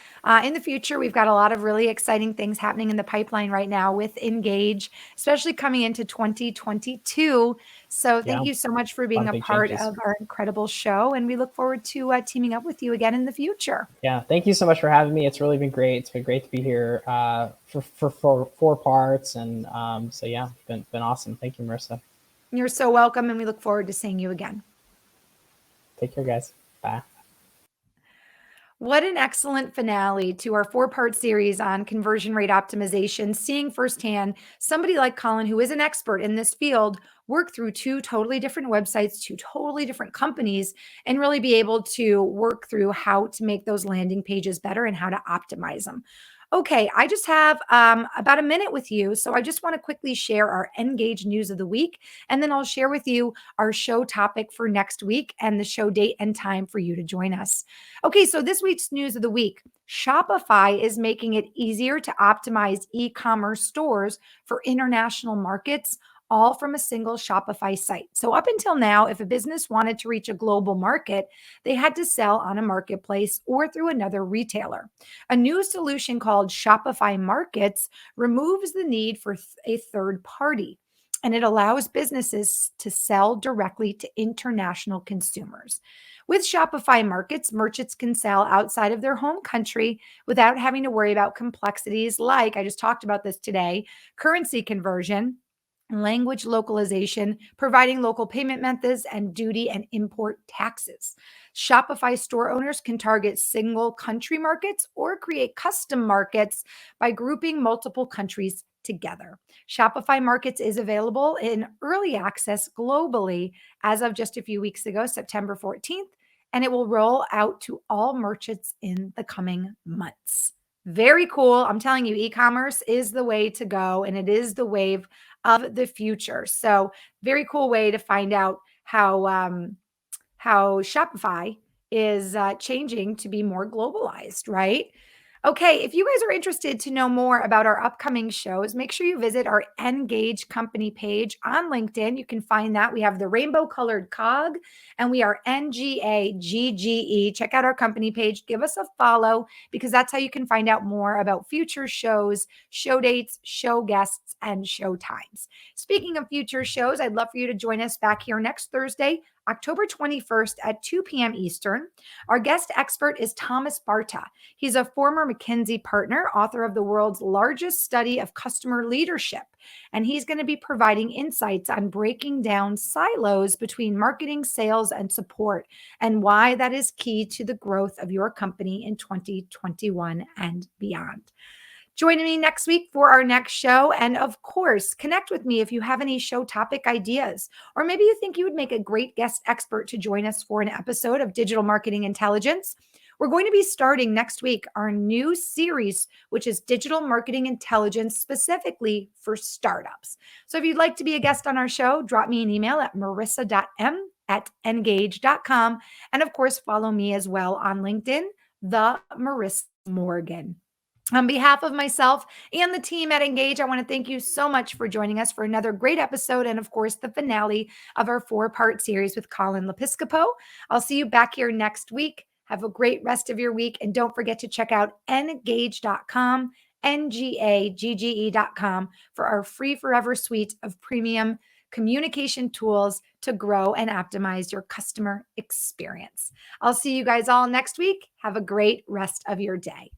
A: in the future. We've got a lot of really exciting things happening in the pipeline right now with Engage, especially coming into 2022. So thank
B: Yeah,
A: you so much for
B: a lot
A: being
B: of
A: a
B: big
A: part
B: changes.
A: of our incredible show. And we look forward to teaming up with you again in the future.
B: Yeah, thank you so much for having me. It's really been great. It's been great to be here for 4 parts, and so yeah, been awesome. Thank you, Marissa.
A: You're so welcome. And we look forward to seeing you again.
B: Take care, guys. Bye.
A: What an excellent finale to our 4-part series on conversion rate optimization, seeing firsthand somebody like Colin, who is an expert in this field, work through 2 totally different websites, 2 totally different companies, and really be able to work through how to make those landing pages better and how to optimize them. Okay, I just have about a minute with you. So I just want to quickly share our Engage news of the week, and then I'll share with you our show topic for next week and the show date and time for you to join us. Okay, so this week's news of the week: Shopify is making it easier to optimize e commerce stores for international markets all from a single Shopify site. So, up until now, if a business wanted to reach a global market, they had to sell on a marketplace or through another retailer. A new solution called Shopify Markets removes the need for a third party, and it allows businesses to sell directly to international consumers. With Shopify Markets, merchants can sell outside of their home country without having to worry about complexities like, I just talked about this today, currency conversion, language localization, providing local payment methods, and duty and import taxes. Shopify store owners can target single country markets or create custom markets by grouping multiple countries together. Shopify Markets is available in early access globally as of just a few weeks ago, September 14th, and it will roll out to all merchants in the coming months. Very cool. I'm telling you, e-commerce is the way to go, and it is the wave of the future. So, very cool way to find out how Shopify is changing to be more globalized, right? Okay, if you guys are interested to know more about our upcoming shows, make sure you visit our Ngage company page on LinkedIn. You can find that. We have the rainbow colored cog and we are NGAGGE. Check out our company page. Give us a follow because that's how you can find out more about future shows, show dates, show guests, and show times. Speaking of future shows, I'd love for you to join us back here next Thursday, October 21st at 2 p.m. Eastern. Our guest expert is Thomas Barta. He's a former McKinsey partner, author of the world's largest study of customer leadership. And he's going to be providing insights on breaking down silos between marketing, sales, and support, and why that is key to the growth of your company in 2021 and beyond. Join me next week for our next show. And of course, connect with me if you have any show topic ideas, or maybe you think you would make a great guest expert to join us for an episode of Digital Marketing Intelligence. We're going to be starting next week our new series, which is Digital Marketing Intelligence specifically for startups. So if you'd like to be a guest on our show, drop me an email at marissa.m@ngage.com. And of course, follow me as well on LinkedIn, the Marissa Morgan. On behalf of myself and the team at Ngage, I want to thank you so much for joining us for another great episode and, of course, the finale of our 4-part series with Colin Lepiscopo. I'll see you back here next week. Have a great rest of your week. And don't forget to check out ngage.com, ngagge.com, for our free forever suite of premium communication tools to grow and optimize your customer experience. I'll see you guys all next week. Have a great rest of your day.